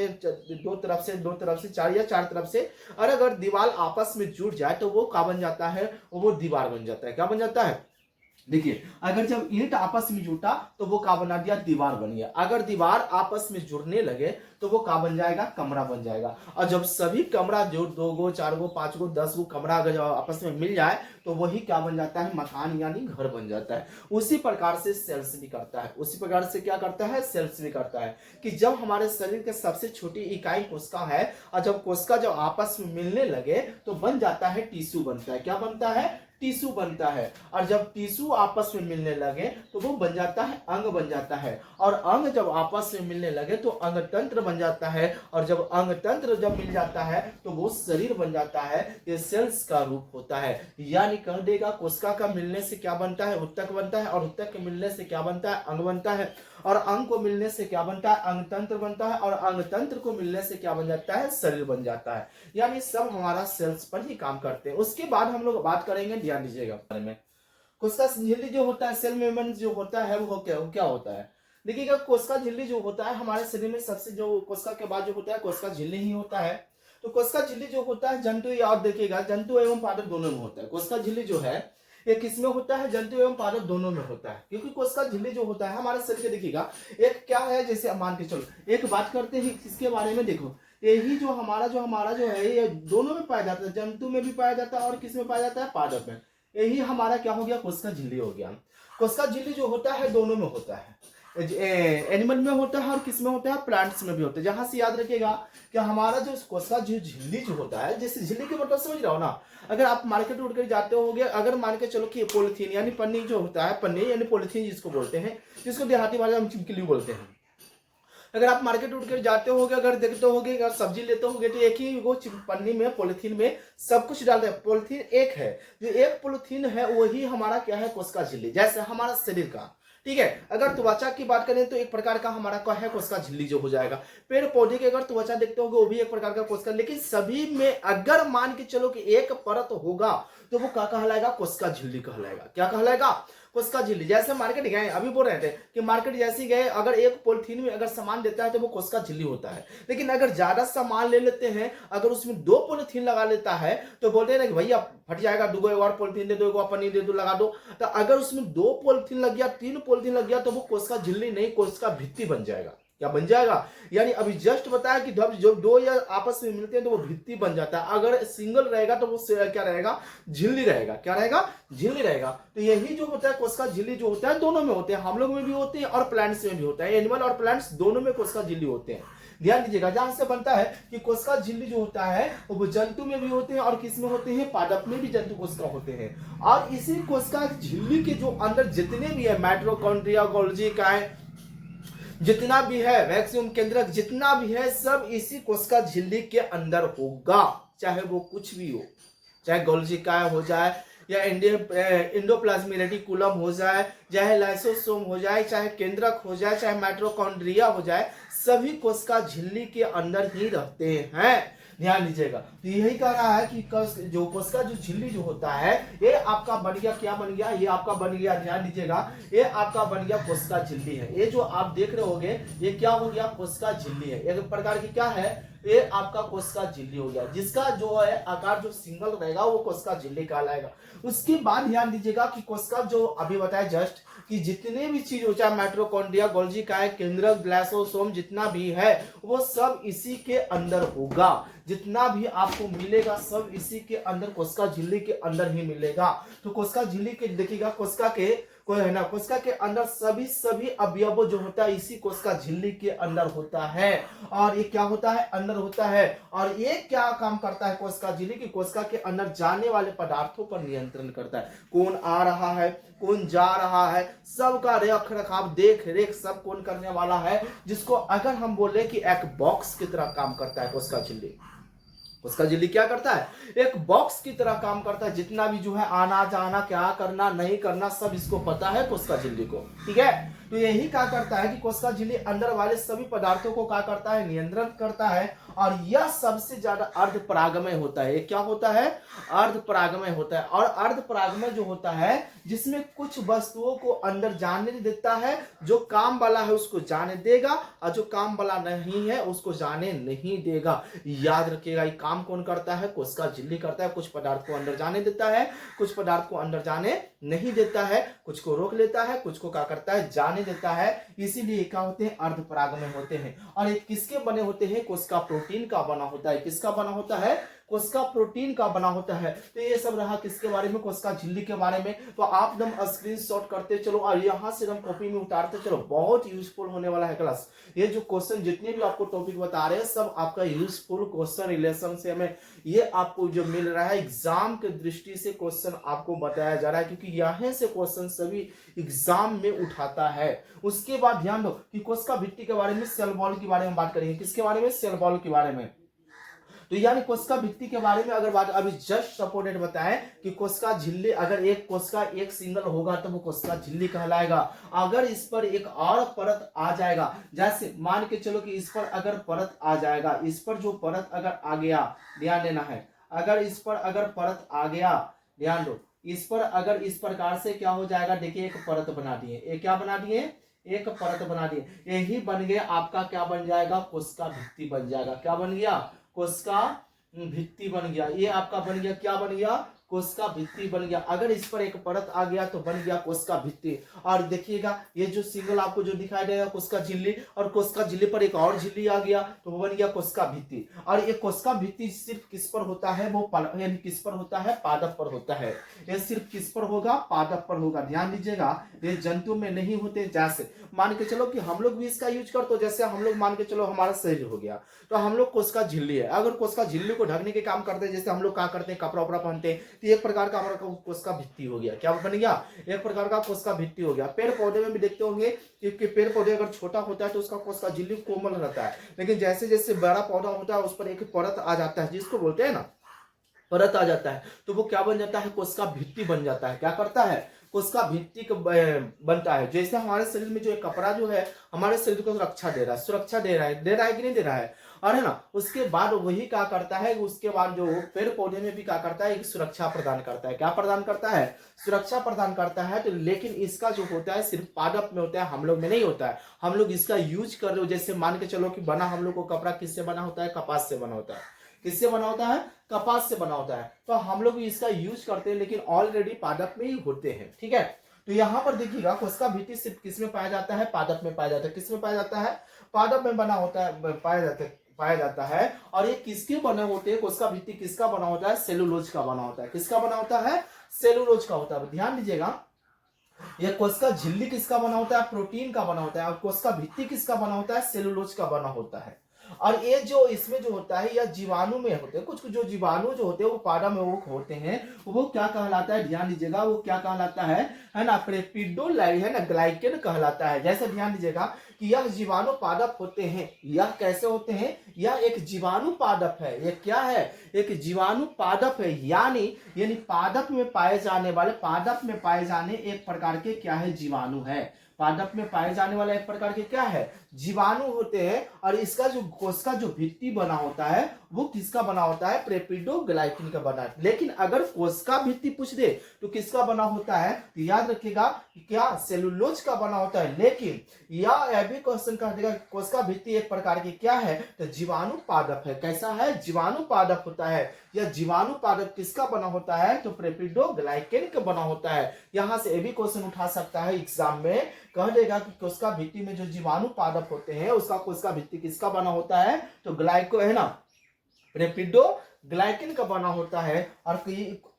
दो तरफ से चार या चार तरफ से और अगर दीवार आपस में जुड़ जाए तो वो क्या बन जाता है, वो दीवार बन जाता है। क्या बन जाता है, देखिए, अगर जब ईंट आपस में जुटा तो वो क्या बना दिया, दीवार बन गया। अगर दीवार आपस में जुड़ने लगे तो वो क्या बन जाएगा, कमरा बन जाएगा। और जब सभी कमरा जो 2 गो 4 गो 5 गो 10 गो कमरा अगर जब आपस में मिल जाए तो वही क्या बन जाता है, मकान यानी घर बन जाता है। उसी प्रकार से सेल्स भी करता है, उसी प्रकार से क्या करता है, सेल्स भी करता है कि जब हमारे शरीर के सबसे छोटी इकाई कोशिका है और जब कोशिका जब आपस में मिलने लगे तो बन जाता है टिश्यू बनता है। क्या बनता है, टिश्यू बनता है। और जब टिश्यू आपस में मिलने लगे तो वो बन जाता है, अंग बन जाता है। और अंग जब आपस में मिलने लगे तो अंग तंत्र बन जाता है। और जब अंग तंत्र जब मिल जाता है तो वो शरीर बन जाता है। ये सेल्स का रूप होता है। यानी कह देगा कोशिका का मिलने से क्या बनता है, ऊतक बनता है। और ऊतक के मिलने से क्या बनता है, अंग बनता है। और अंग को मिलने से क्या बनता है, अंग तंत्र बनता है। और अंग तंत्र को मिलने से क्या बन जाता है, शरीर बन जाता है। यानी सब हमारा सेल्स पर ही काम करते हैं। उसके बाद हम लोग बात करेंगे, ध्यान दीजिएगा बारे में, कोशिका झिल्ली जो होता है, सेल मेम्ब्रेन जो होता है वो क्या होता है, देखिएगा कोशिका झिल्ली जो होता है हमारे शरीर में सबसे, जो कोशिका के बाद जो होता है कोशिका झिल्ली ही होता है। तो कोशिका झिल्ली जो होता है जंतु, या आप देखिएगा जंतु एवं पादप दोनों में होता है। कोशिका झिल्ली जो है ये किसमें होता है, जंतु एवं पादप दोनों में होता है। क्योंकि कोशिका झिल्ली जो होता है हमारे शरीर के, देखिएगा एक क्या है, जैसे मान के चलो एक बात करते हैं इसके बारे में। देखो यही जो हमारा जो है ये दोनों में पाया जाता है, जंतु में भी पाया जाता है और किस में पाया जाता है, पादप में। यही हमारा क्या हो गया, कोशिका झिल्ली हो गया। कोशिका झिल्ली जो होता है दोनों में होता है, एनिमल में होता है और किस में होता है, प्लांट्स में भी होता है। जहां से याद रखिएगा कि हमारा जो कोशिका झिल्ली जो होता है, जैसे झिल्ली के मतलब समझ रहे हो ना, अगर आप मार्केट उठ कर जाते होगे, अगर मान के चलो कि पॉलिथीन यानी पन्नी जो होता है, पन्नी यानी पॉलिथीन जिसको बोलते हैं, जिसको देहाती भाषा में चिपकली बोलते हैं। अगर आप मार्केट उठ कर जाते होगे, अगर देखते होगे, अगर सब्जी लेते होगे तो एक ही वो पन्नी में पॉलिथीन में सब कुछ डालते हैं। पॉलिथीन एक है, जो एक पॉलिथीन है वही हमारा क्या है, कोशिका झिल्ली। जैसे हमारा शरीर का, ठीक है, अगर त्वचा की बात करें तो एक प्रकार का हमारा क्या है, कोशिका झिल्ली जो हो जाएगा। पेड़ पौधे के अगर त्वचा देखते होगे वो भी एक प्रकार का कोशिका, लेकिन सभी में अगर मान के चलो कि एक परत होगा तो वो क्या कहलाएगा, कोशिका झिल्ली कहलाएगा। क्या कहलाएगा, कोशिका झिल्ली। जैसे मार्केट गए, अभी बोल रहे थे कि मार्केट जैसे गए, अगर एक पॉलिथीन में अगर सामान देता है तो वो कोशिका झिल्ली होता है। लेकिन अगर ज्यादा सामान ले लेते हैं, अगर उसमें 2 पॉलिथीन लगा लेता है तो बोलते हैं ना कि भैया फट जाएगा, 2 और पॉलिथीन दे दो, 1 और पन्नी दे दो, लगा दो। तो अगर उसमें 2 पॉलिथीन लग गया, 3 पॉलिथीन लग गया तो वो कोशिका झिल्ली नहीं, कोशिका भित्ति बन जाएगा। क्या बन जाएगा, यानी अभी जस्ट बताया कि जो 2 या आपस में मिलते हैं तो वो भित्ति बन जाता है। अगर सिंगल रहेगा तो वो क्या रहेगा, झिल्ली रहेगा। क्या रहेगा, झिल्ली रहेगा। तो यही जो होता है कोशिका झिल्ली जो होता है दोनों में होते हैं, हम लोग में भी होते हैं और प्लांट्स में भी होता है। एनिमल और प्लांट्स दोनों में कोशिका झिल्ली होते हैं। ध्यान दीजिएगा, जहां से बनता है कि कोशिका झिल्ली जो होता है वो जंतु में भी होते हैं और किस में होते हैं, पादप में भी जंतु कोशिका होते हैं। और इसी कोशिका झिल्ली के जो अंदर जितने भी है, माइटोकॉन्ड्रिया, गोल्जी काय, जितना भी है, वैक्यूम केंद्रक जितना भी है, सब इसी कोशिका झिल्ली के अंदर होगा। चाहे वो कुछ भी हो, चाहे गोल्जी काय हो जाए, या इंडोप्लाज्मिक रेटिकुलम हो जाए, चाहे लाइसोसोम हो जाए, चाहे केंद्रक हो जाए, चाहे माइटोकॉन्ड्रिया हो जाए, सभी कोशिका झिल्ली के अंदर ही रहते हैं। ध्यान दीजिएगा, तो यही कह रहा है कि जो कोशिका जो झिल्ली जो होता है ये आपका बन गया, क्या बन गया, ये आपका बन गया, ध्यान दीजिएगा, ये आपका बन गया कोशिका झिल्ली है। ये जो आप देख रहे होगे ये क्या हो गया, कोशिका झिल्ली है। एक प्रकार की क्या है, ये आपका कोशिका झिल्ली हो गया, जिसका जो है आकार जो सिंगल रहेगा वो कोशिका झिल्ली कहलाएगा। उसके बाद ध्यान दीजिएगा कि कोशिका जो अभी बताया जस्ट कि जितने भी चीज हो, चाहे माइटोकॉन्ड्रिया, गोल्जी काय, केंद्रक, ग्लाइसोसोम जितना भी है वो सब इसी के अंदर होगा। जितना भी आपको मिलेगा सब इसी के अंदर, कोशिका झिल्ली के अंदर ही मिलेगा। तो कोशिका झिल्ली के देखिएगा, कोशिका के कोई है ना, कोशिका के अंदर सभी अवयव जो होता है इसी कोशिका झिल्ली के अंदर होता है। और ये क्या होता है, अंदर होता है। और ये क्या काम करता है कोशिका झिल्ली की, कोशिका के अंदर जाने वाले पदार्थों पर नियंत्रण करता है। कौन आ रहा है, कौन जा रहा है, सबका रख रखाव, देख रेख सब कौन करने वाला है, जिसको अगर हम बोले कि एक बॉक्स की तरह काम करता है कोशिका झिल्ली। उसका झिल्ली क्या करता है, एक बॉक्स की तरह काम करता है। जितना भी जो है आना जाना, क्या करना नहीं करना, सब इसको पता है कोशिका झिल्ली को। ठीक है, तो यही क्या करता है कि कोशिका झिल्ली अंदर वाले सभी पदार्थों को क्या करता है, नियंत्रण करता है। और यह सबसे ज्यादा अर्धपरागमय होता है। ये क्या होता है, अर्धपरागमय होता है। और अर्धपरागमय जो होता है जिसमें कुछ वस्तुओं को अंदर जाने देता है, जो काम वाला है उसको जाने देगा और जो काम वाला नहीं है उसको जाने नहीं देगा। याद रखिएगा, ये काम कौन करता है, कोशिका झिल्ली करता है। कुछ पदार्थ को अंदर जाने देता है, कुछ पदार्थ को अंदर जाने नहीं देता है, कुछ को रोक लेता है, कुछ को क्या करता है, जाने देता है। इसीलिए क्या होते हैं, अर्धपरागमय होते हैं। और ये किसके बने होते हैं, कोशिका प्रोटीन का बना होता है। किसका बना होता है, कोशिका प्रोटीन का बना होता है। तो ये सब रहा किसके बारे में, कोशिका झिल्ली के बारे में। तो आप एकदम स्क्रीनशॉट करते चलो और यहाँ से हम कॉपी में उतारते चलो, बहुत यूजफुल होने वाला है क्लास। ये जो क्वेश्चन जितने भी आपको टॉपिक बता रहे हैं सब आपका यूजफुल क्वेश्चन रिलेशन से हमें ये आपको जो मिल रहा है, एग्जाम के दृष्टि से क्वेश्चन आपको बताया जा रहा है, क्योंकि यहाँ से क्वेश्चन सभी एग्जाम में उठाता है। उसके बाद ध्यान दो कि कोशिका भित्ति के बारे में, सेल वॉल के बारे में बात करेंगे। किसके बारे में, सेल वॉल के बारे में। तो यानी कोशिका भित्ति के बारे में अगर बात अभी जस्ट सपोर्टेड बताएं कि कोशिका झिल्ली, अगर एक कोशिका एक सिंगल होगा तो वो कोशिका झिल्ली कहलाएगा। अगर इस पर एक और परत आ जाएगा, जैसे मान के चलो कि इस पर अगर परत आ जाएगा, इस पर जो परत अगर आ गया, ध्यान देना है, अगर इस पर अगर परत आ गया, ध्यान दो, इस पर अगर इस प्रकार से क्या हो जाएगा, देखिए एक परत बना दिए, एक क्या बना दिए, एक परत बना दी, यही बन गया आपका, क्या बन जाएगा, कोशिका भित्ति बन जाएगा। क्या बन गया, कोशिका भित्ति बन गया। ये आपका बन गया, क्या बन गया, कोशिका भित्ति बन गया। अगर इस पर एक परत आ गया तो बन गया कोशिका भित्ति। और देखिएगा ये जो सिंगल आपको जो दिखाई देगा कोशिका झिल्ली, और कोशिका झिल्ली पर एक और झिल्ली आ गया तो वो बन गया कोशिका भित्ति। और ये कोशिका भित्ति सिर्फ किस पर होता है, वो यानी किस पर होता है, पादप पर होता है। ये सिर्फ किस पर होगा, पादप पर होगा। ध्यान दीजिएगा, ये जंतु में नहीं होते। जैसे मान के चलो कि हम लोग भी इसका यूज करते हो, जैसे हम लोग मान के चलो हमारा शरीर हो गया तो हम लोग कोशिका झिल्ली है, अगर कोशिका झिल्ली को ढकने के काम करते हैं, जैसे हम लोग क्या करते हैं, कपड़ा उपड़ा पहनते हैं, तो एक प्रकार का हमारा कोशिका भित्ति हो गया। क्या बन गया, एक प्रकार का कोशिका भित्ति हो गया। पेड़ पौधे में भी देखते होंगे कि पेड़ पौधे अगर छोटा होता है तो उसका कोशिका झिल्ली कोमल रहता है, लेकिन जैसे जैसे बड़ा पौधा होता है उस पर एक परत आ जाता है, जिसको बोलते हैं ना परत आ जाता है, तो वो क्या बन जाता है, कोशिका भित्ति बन जाता है। क्या करता है, कोशिका भित्ति बनता है। जैसे हमारे शरीर में जो एक कपड़ा जो है हमारे शरीर को रक्षा दे रहा है, सुरक्षा दे रहा है कि नहीं दे रहा है, और है ना, उसके बाद वही क्या करता है, उसके बाद जो पेड़ पौधे में भी क्या करता है, एक सुरक्षा प्रदान करता है। क्या प्रदान करता है, सुरक्षा प्रदान करता है। तो लेकिन इसका जो होता है सिर्फ पादप में होता है, हम लोग में नहीं होता है। हम लोग इसका यूज कर रहे हो, जैसे मान के चलो कि बना हम लोग को कपड़ा किससे बना होता है, कपास से बना होता है। किससे बना होता है, कपास से बना होता है। तो हम लोग इसका यूज करते हैं, लेकिन ऑलरेडी पादप में ही होते हैं। ठीक है, तो यहाँ पर देखिएगा कोशिका भित्ति सिर्फ किस में पाया जाता है, पादप में पाया जाता है। किस में पाया जाता है, पादप में बना होता है, पाया जाता है। और ये किसके बने होते हैं, कोशिका भित्ति किसका बना होता है, सेलुलोज का बना होता है। किसका बना होता है, सेलुलोज का होता है। ध्यान दीजिएगा, ये कोशिका झिल्ली किसका बना होता है, प्रोटीन का बना होता है। और कोशिका भित्ति किसका बना होता है, सेलुलोज का बना होता है। और ये जो इसमें जो होता है, या जीवाणु में होते हैं, कुछ जो जीवाणु जो होते हैं वो पादप में वो होते हैं, वो क्या कहलाता है, ध्यान दीजिएगा, वो क्या कहलाता है ना, प्रेपिडोलाइट है ना, ग्लाइकेन कहलाता है। जैसे ध्यान दीजिएगा कि यह जीवाणु पादप होते हैं। यह कैसे होते हैं, यह एक जीवाणु पादप है। यह क्या है, एक जीवाणु पादप है। यानी पादप में पाए जाने वाले, पादप में पाए जाने एक प्रकार के क्या है, जीवाणु है। पादप में पाए जाने वाला एक प्रकार के क्या है, जीवाणु होते हैं। और इसका जो कोशिका जो भित्ति बना होता है वो किसका बना होता है, प्रेपिडोग्लाइकिन का बना है। लेकिन अगर कोशिका भित्ति पूछ दे तो किसका बना होता है, तो याद रखिएगा क्या, सेलुलोज का बना होता है। लेकिन यह भी क्वेश्चन कर देगा कोशिका भित्ति एक प्रकार की क्या है, तो जीवाणु पादप है। कैसा है, जीवाणु पादप होता है। यह जीवाणु पादप किसका बना होता है, तो प्रेपिडोग्लाइकेन का बना होता है। यहां से ये भी क्वेश्चन उठा सकता है एग्जाम में, कह देगा कि कोशिका भित्ति में जो जीवाणु पादप होते हैं उसका कोशिका भित्ति किसका बना होता है, तो ग्लाइको है ना, प्रेपिडोग्लाइकेन का बना होता है।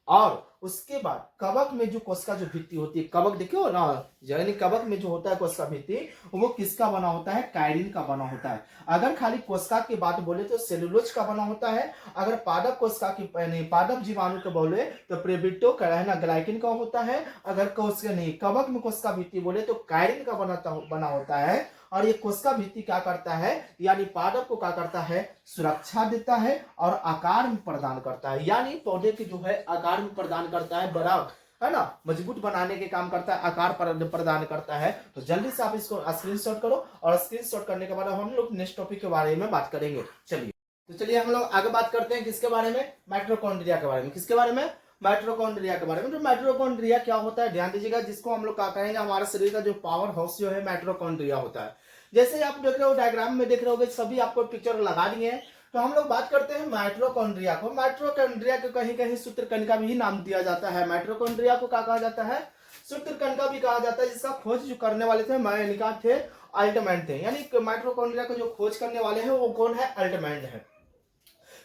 और उसके बाद कवक में जो कोशिका जो भित्ति होती है, कवक देखियो ना, यानी कवक में जो होता है कोशिका भित्ति, वो किसका बना होता है, कायरिन का बना होता है। अगर खाली कोशिका की बात बोले तो सेलुलोज का बना होता है। अगर पादप कोशिका की पादप जीवाणु का बोले तो प्रेबिटो कहना ग्लाइकिन का होता है। अगर कोशिका नहीं, कवक में कोशिका भित्ति बोले तो कायरिन का बना होता है। और ये कोशिका भित्ति क्या करता है, यानी पादप को क्या करता है, सुरक्षा देता है और आकार में प्रदान करता है। यानी पौधे की जो है आकार में प्रदान करता है, बड़ा है ना, मजबूत बनाने के काम करता है, आकार प्रदान करता है। तो जल्दी से आप इसको स्क्रीनशॉट करो, और स्क्रीनशॉट करने के बाद हम लोग नेक्स्ट टॉपिक के बारे में बात करेंगे। चलिए हम लोग आगे बात करते हैं किसके बारे में, माइटोकॉन्ड्रिया के बारे में। किसके बारे में, माइटोकॉन्ड्रिया के बारे में। तो माइटोकॉन्ड्रिया क्या होता है, ध्यान दीजिएगा, जिसको हम लोग क्या कहेंगे, हमारे शरीर का जो पावर हाउस जो है माइटोकॉन्ड्रिया होता है। जैसे आप देख रहे हो डायग्राम में देख रहे होगे, सभी आपको पिक्चर लगा दिए हैं। तो हम लोग बात करते हैं माइटोकॉन्ड्रिया को। माइटोकॉन्ड्रिया को कहीं कहीं सूत्रकणिका भी नाम दिया जाता है। माइटोकॉन्ड्रिया को क्या कहा जाता है, सूत्रकणिका भी कहा जाता है। जिसका खोज जो करने वाले थे मैनिका थे, अल्टमैन थे। यानी माइटोकॉन्ड्रिया को जो खोज करने वाले हैं वो कौन है, अल्टमैन है।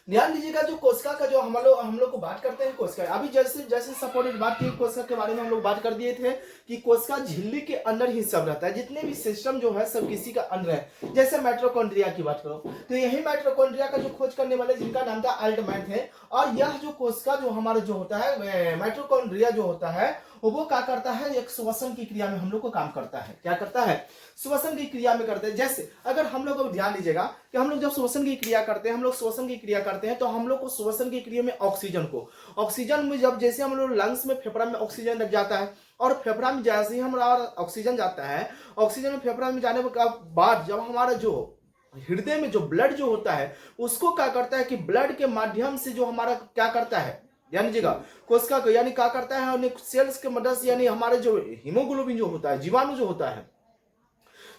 ध्यान दीजिएगा, जो कोशिका का जो हम लोग को बात करते हैं कोशिका, अभी जैसे सपोर्टेड बात की कोशिका के बारे में हम लोग बात कर दिए थे कि कोशिका झिल्ली के अंदर ही सब रहता है। जितने भी सिस्टम जो है सब किसी का अंदर है। जैसे माइटोकॉन्ड्रिया की बात करो तो यही माइटोकॉन्ड्रिया का जो खोज करने वाले जिनका नाम था अल्टमैन थे। और यह जो कोशिका जो हमारा जो होता है माइटोकॉन्ड्रिया जो होता है वो क्या करता है, एक श्वसन की क्रिया में हम लोग को काम करता है। क्या करता है, श्वसन की क्रिया में करते हैं। जैसे अगर हम लोग ध्यान दीजिएगा कि हम लोग जब श्वसन की क्रिया करते हैं, हम लोग श्वसन की क्रिया करते हैं तो हम लोग को श्वसन की क्रिया में ऑक्सीजन में जब जैसे हम लोग लंग्स में फेफड़ा में ऑक्सीजन लग जाता है, और फेफड़ा में जैसे ही हमारा ऑक्सीजन जाता है, ऑक्सीजन में फेफड़ा में जाने के बाद जब हमारा जो हृदय में जो ब्लड जो होता है उसको क्या करता है कि ब्लड के माध्यम से जो हमारा क्या करता है, ध्यान दीजिएगा, कोशिका को यानी क्या करता है, सेल्स के मदद से, यानी हमारे जो हीमोग्लोबिन जो होता है, जीवाणु जो होता है,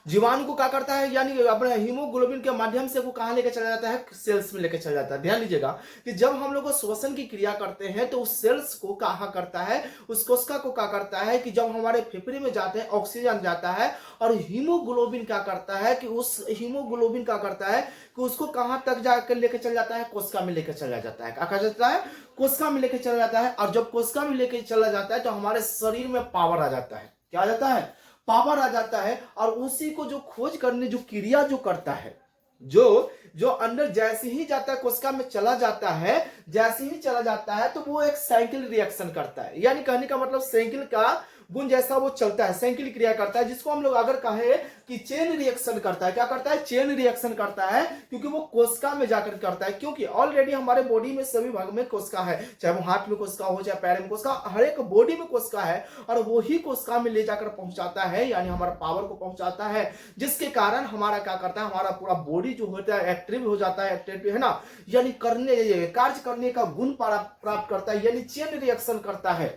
जीवाणु को क्या करता है, यानी अपने हीमोग्लोबिन के माध्यम से वो कहाँ लेकर चला जाता है, सेल्स में लेकर चला जाता है। ध्यान दीजिएगा कि जब हम लोग श्वसन की क्रिया करते हैं तो उस सेल्स को कहाँ करता है, उस कोशिका को क्या करता है कि जब हमारे फेफड़े में जाते हैं ऑक्सीजन जाता है और हीमोग्लोबिन क्या करता है कि उस हीमोग्लोबिन क्या करता है कि उसको कहाँ तक जाकर लेकर चला जाता है, कोशिका में लेकर चला जाता है। क्या कहा जाता है, कोशिका में लेकर चला जाता है। और जब कोशिका में लेकर चला जाता है तो हमारे शरीर में पावर आ जाता है। क्या आ जाता है, पावर आ जाता है। और उसी को जो खोज करने जो क्रिया जो करता है, जो जो अंदर जैसे ही जाता है कोशिका में चला जाता है, जैसे ही चला जाता है तो वो एक साइकिल रिएक्शन करता है। यानी कहने का मतलब साइकिल का गुण जैसा वो चलता है, साइकिल क्रिया करता है, जिसको हम लोग अगर कहे कि चेन रिएक्शन करता है। क्या करता है, चेन रिएक्शन करता है, क्योंकि वो कोशिका में जाकर करता है। क्योंकि ऑलरेडी हमारे बॉडी में सभी भाग में कोशिका है, चाहे वो हाथ में कोशिका हो, चाहे पैर में कोशिका, हर एक बॉडी में कोशिका है। और वही कोशिका में ले जाकर पहुंचाता है, यानी हमारा पावर को पहुंचाता है, जिसके कारण हमारा क्या करता है, हमारा पूरा बॉडी जो होता है एक्टिव हो जाता है, एक्टिव है ना, यानी कार्य करने का गुण प्राप्त करता है, यानी चेन रिएक्शन करता है।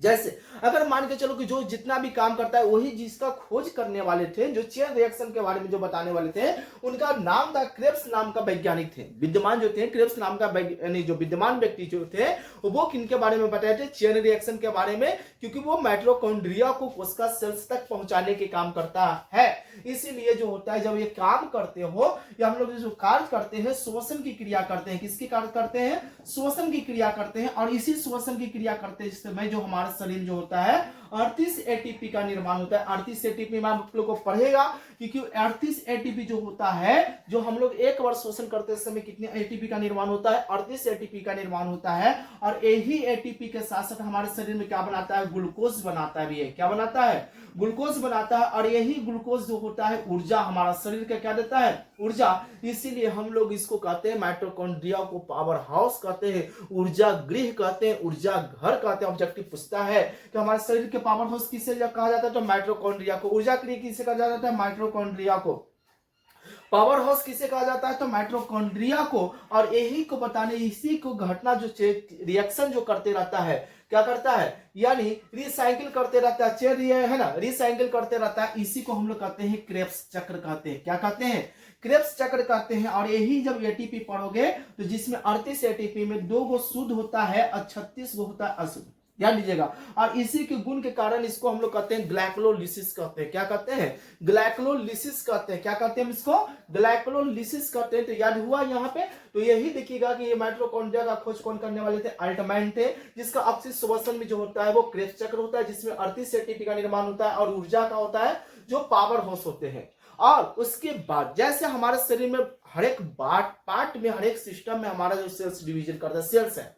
जैसे अगर मान के चलो कि जो जितना भी काम करता है वही जिसका खोज करने वाले थे, जो चेन रिएक्शन के बारे में जो बताने वाले थे, उनका नाम था क्रेब्स नाम का वैज्ञानिक थे। विद्यमान जो थे क्रेब्स नाम का जो विद्यमान व्यक्ति जो थे वो किनके बारे में बताए थे, चेन रिएक्शन के बारे में, क्योंकि वो माइटोकॉन्ड्रिया को कोशिका सेल्स तक पहुंचाने के काम करता है। इसीलिए जो होता है जब ये काम करते हो या हम लोग जो कार्य करते हैं, श्वसन की क्रिया करते हैं, किसकी कार्य करते हैं, श्वसन की क्रिया करते हैं। और इसी श्वसन की क्रिया करते समय जो हमारा शरीर जो होता है 38 एटीपी का निर्माण होता है। 38 एटीपी में आप लोग को पढ़ेगा, क्योंकि 38 एटीपी जो होता है, जो हम लोग एक बार शोषण करते समय कितने एटीपी का निर्माण होता है, 38 एटीपी का निर्माण होता है। और यही एटीपी के साथ साथ हमारे शरीर में क्या बनाता है, ग्लूकोज बनाता है। क्या बनाता है, ग्लूकोज बनाता है। और यही ग्लूकोज जो होता है ऊर्जा, हमारा शरीर का क्या देता है, ऊर्जा। इसीलिए हम लोग इसको कहते हैं माइटोकॉन्ड्रिया को पावर हाउस कहते हैं, ऊर्जा गृह कहते हैं, ऊर्जा घर कहते हैं। ऑब्जेक्टिव पूछता है कि हमारे शरीर के पावर हाउस किसे कहा जाता है, तो माइटोकॉन्ड्रिया को। ऊर्जा गृह किसे कहा जाता है, माइटोकॉन्ड्रिया को। पावर हाउस किसे कहा जाता है, तो माइटोकॉन्ड्रिया को। और यही को बताने, इसी को घटना जो रिएक्शन जो करते रहता है, क्या करता है, यानी रिसाइकिल करते रहता है, चेन है ना, रिसाइकिल करते रहता है। इसी को हम लोग कहते हैं क्रेब्स चक्र कहते हैं। क्या कहते हैं, क्रेब्स चक्र कहते हैं। और यही जब एटीपी पढ़ोगे तो जिसमें 38 एटीपी में 2 गो शुद्ध होता है और 36 गो होता है अशुद्ध, ध्यान दीजिएगा। और इसी के गुण के कारण इसको हम लोग कहते हैं ग्लाइकोलिसिस कहते हैं। क्या कहते हैं, ग्लाइकोलिसिस कहते हैं। क्या कहते हैं इसको, ग्लाइकोलिसिस कहते हैं। तो याद हुआ यहाँ पे। तो यही देखिएगा कि ये माइटोकॉन्ड्रिया का खोज कौन करने वाले थे, अल्टमैन थे, जिसका अपशिष्ट श्वसन में जो होता है वो क्रेब्स चक्र होता है, जिसमें 38 एटीपी का निर्माण होता है। और ऊर्जा का होता है जो पावर हाउस होते हैं। और उसके बाद जैसे हमारे शरीर में हर एक पार्ट में, हर एक सिस्टम में हमारा जो सेल्स डिवीजन करता है, सेल्स है।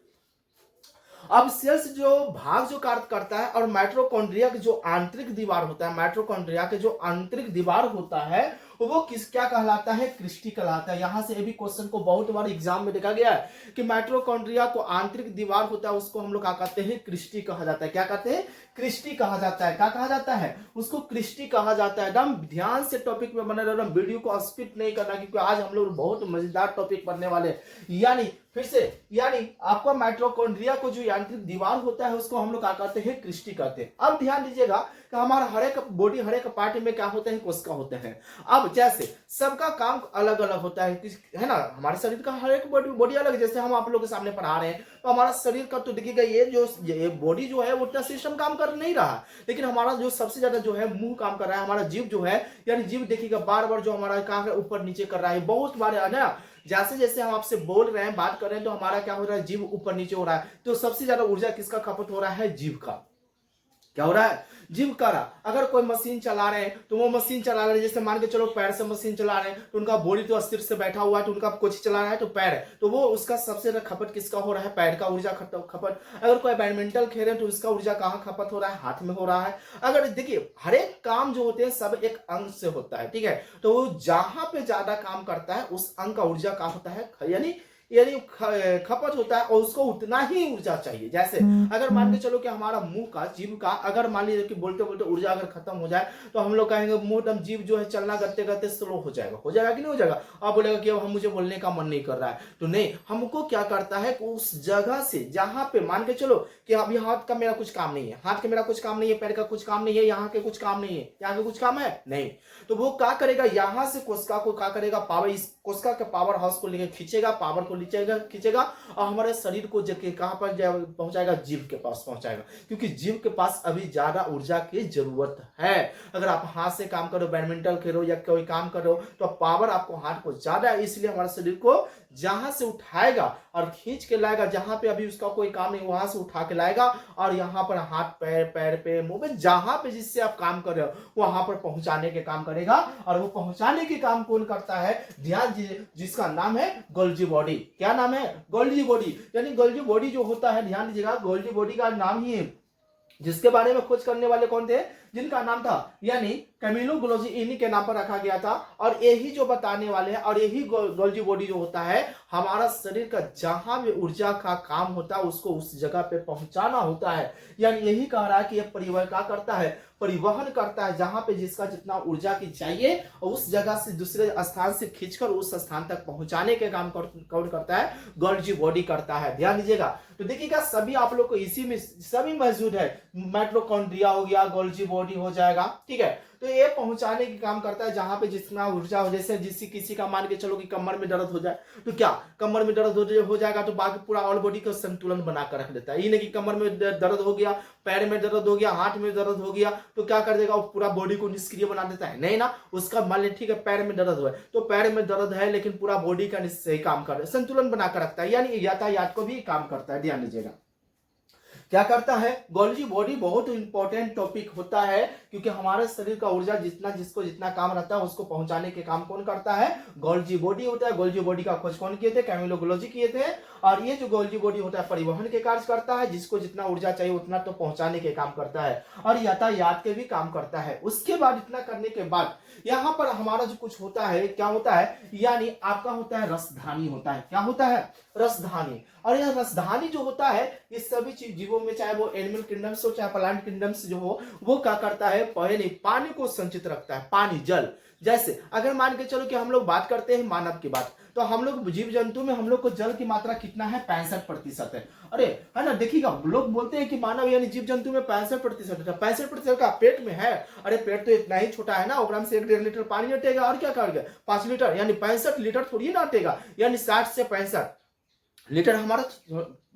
अब सेल्स जो भाग जो कार्य करता है, और माइटोकॉन्ड्रिया की जो आंतरिक दीवार होता है, माइटोकॉन्ड्रिया के जो आंतरिक दीवार होता है वो क्या कहलाता है, क्रिस्टी कहलाता है। यहां से भी क्वेश्चन को बहुत बार एग्जाम में देखा गया है कि माइटोकॉन्ड्रिया को आंतरिक दीवार होता है, उसको हम लोग क्या कहते हैं, क्रिस्टी कहा जाता है। क्या कहते हैं, क्रिस्टी कहा जाता है। क्या कहा जाता है, उसको क्रिस्टी कहा जाता है। एकदम ध्यान से टॉपिक में बने रहना, वीडियो को स्किप नहीं करना, क्योंकि आज हम लोग बहुत मजेदार टॉपिक पढ़ने वाले हैं। यानी फिर से, यानी आपका माइटोकॉन्ड्रिया को जो यांत्रिक दीवार होता है उसको हम लोग क्या कहते हैं, क्रिस्टी कहते हैं। अब ध्यान दीजिएगा कि हमारा हर एक बॉडी, हर एक पार्ट में क्या होते हैं, कोशिका होते हैं। अब जैसे सबका काम अलग अलग होता है ना, हमारे शरीर का हर एक बॉडी अलग। जैसे हम आप लोगों के सामने पढ़ा रहे हैं तो हमारा शरीर का तो देखिएगा ये बॉडी जो है उतना सिस्टम काम कर नहीं रहा, लेकिन हमारा जो सबसे ज्यादा जो है मुंह काम कर रहा है, हमारा जीव जो है, यानी जीव देखिएगा बार बार जो हमारा काम है ऊपर नीचे कर रहा है, बहुत बार है ना। जैसे जैसे हम आपसे बोल रहे हैं, बात कर रहे हैं, तो हमारा क्या हो रहा है, जीव ऊपर नीचे हो रहा है। तो सबसे ज्यादा ऊर्जा किसका खपत हो रहा है, जीव का। क्या हो रहा है, जीव का रहा। अगर कोई मशीन चला रहे हैं तो वो मशीन चला रहे हैं, जैसे मान के चलो पैर से मशीन चला रहे हैं तो उनका बॉडी तो अस्थिर से बैठा हुआ है, तो उनका कुछ चला रहा है तो पैर है, तो वो उसका सबसे ज्यादा खपत किसका हो रहा है, पैर का ऊर्जा खपत। अगर कोई बैडमिंटन खेल रहे हैं तो उसका ऊर्जा कहाँ खपत हो रहा है, हाथ में हो रहा है। अगर देखिए हर एक काम जो होते हैं सब एक अंग से होता है, ठीक है, तो वो जहां पे ज्यादा काम करता है उस अंग का ऊर्जा कहाँ होता है, यानी यानी खपत होता है और उसको उतना ही ऊर्जा चाहिए। जैसे अगर मान के चलो कि हमारा मुंह का, जीभ का, अगर मान लीजिए कि बोलते बोलते ऊर्जा अगर खत्म हो जाए तो हम लोग कहेंगे मुंह दम जीभ जो है चलना करते करते स्लो हो जाएगा कि नहीं हो जाएगा। आप बोलेगा कि अब हम मुझे बोलने का मन नहीं कर रहा है, तो नहीं, हमको क्या करता है कि उस जगह से जहां पे मान के चलो कि अभी हाथ का मेरा कुछ काम नहीं है, हाथ का मेरा कुछ काम नहीं है, पैर का कुछ काम नहीं है, यहाँ के कुछ काम नहीं है, यहाँ के कुछ काम है नहीं, तो वो क्या करेगा, यहां से कोशिका को क्या करेगा, पावर, इस कोशिका के पावर हाउस को लेकर खींचेगा, पावर को खींचेगा और हमारे शरीर को जगह कहां पर पहुंचाएगा, जीभ के पास पहुंचाएगा, क्योंकि जीभ के पास अभी ज्यादा ऊर्जा की जरूरत है। अगर आप हाथ से काम करो, बैडमिंटन खेलो या कोई काम करो, तो पावर आपको हाथ को ज्यादा है, इसलिए हमारे शरीर को जहां से उठाएगा और खींच के लाएगा, जहां पे अभी उसका कोई काम नहीं वहां से उठा के लाएगा और यहाँ पर हाथ पैर, पैर पे, मुंह पे, जहां पे जिससे आप काम कर रहे हो वहां पर पहुंचाने के काम करेगा। और वो पहुंचाने के काम कौन करता है, ध्यान दीजिए, जिसका नाम है गोल्जी बॉडी। क्या नाम है, गोल्जी बॉडी। यानी गोल्जी बॉडी जो होता है, ध्यान दीजिएगा, गोल्जी बॉडी का नाम ही, जिसके बारे में खोज करने वाले कौन थे, जिनका नाम था यानी कैमिलो गोल्जी, इन्हीं के नाम पर रखा गया था। और यही जो बताने वाले हैं, और यही गोल्जी बॉडी जो होता है, हमारा शरीर का जहां भी ऊर्जा का काम होता है उसको उस जगह पे पहुंचाना होता है। यानी यही कह रहा है कि यह परिवहन क्या करता है, परिवहन करता है, जहां पे जिसका जितना ऊर्जा की चाहिए और उस जगह से दूसरे स्थान से खींचकर उस स्थान तक पहुंचाने के काम कौन करता है, गोल्जी बॉडी करता है। ध्यान दीजिएगा, तो देखिएगा सभी आप लोग को इसी में सभी मौजूद है, माइटोकॉन्ड्रिया हो गया, गोल्जी बॉडी हो जाएगा, ठीक है। तो ये पहुंचाने की काम करता है जहां पे जितना ऊर्जा हो, जैसे किसी का मान के चलो कि कमर में दर्द हो जाए, तो क्या कमर में दर्द हो जाएगा तो बाकी पूरा ऑल बॉडी का संतुलन बनाकर रख देता है। ये नहीं कि कमर में दर्द हो गया, पैर में दर्द हो गया, हाथ में दर्द हो गया तो क्या कर देगा, वो पूरा बॉडी को निष्क्रिय बना देता है, नहीं ना। उसका मान लीजिए ठीक है पैर में दर्द हुआ है तो पैर में दर्द है लेकिन पूरा बॉडी का सही काम कर रहा है, संतुलन बनाकर रखता है, यानी यातायात को भी काम करता है। ध्यान दीजिएगा क्या करता है, गोल्जी बॉडी बहुत इंपॉर्टेंट टॉपिक होता है, क्योंकि हमारे शरीर का ऊर्जा जितना जिसको जितना काम रहता है उसको पहुंचाने के काम कौन करता है, गोल्जी बॉडी होता है। गोल्जी बॉडी का खोज कौन किए थे, कैमिलो गोल्जी किए थे। और ये जो गोल्जी बॉडी होता है परिवहन के कार्य करता है, जिसको जितना ऊर्जा चाहिए उतना तो पहुंचाने के काम करता है, और यातायात के भी काम करता है। उसके बाद इतना करने के बाद यहाँ पर हमारा जो कुछ होता है, क्या होता है, यानी आपका होता है रसधानी होता है। क्या होता है, रसधानी। और यह रसधानी जो होता है इस सभी चीज जीवों में, चाहे वो एनिमल किंगडम्स हो चाहे प्लांट किंगडम्स जो हो, वो क्या करता है, पहले पानी को संचित रखता है, पानी, जल। जैसे अगर मान के चलो कि हम लोग बात करते हैं मानव की बात, तो हम लोग जीव जंतु में हम लोग को जल की मात्रा कितना है, 65% है। अरे है ना, देखिएगा लोग बोलते हैं कि मानव यानी जीव जंतु में 65% है, 65% का पेट में है। अरे पेट तो इतना ही छोटा है ना, ओग्राम से 1.5 लीटर पानी हटेगा और क्या करेगा, 5 लीटर, यानी 65 लीटर थोड़ी ना हटेगा, यानी 60 से 65 लीटर हमारा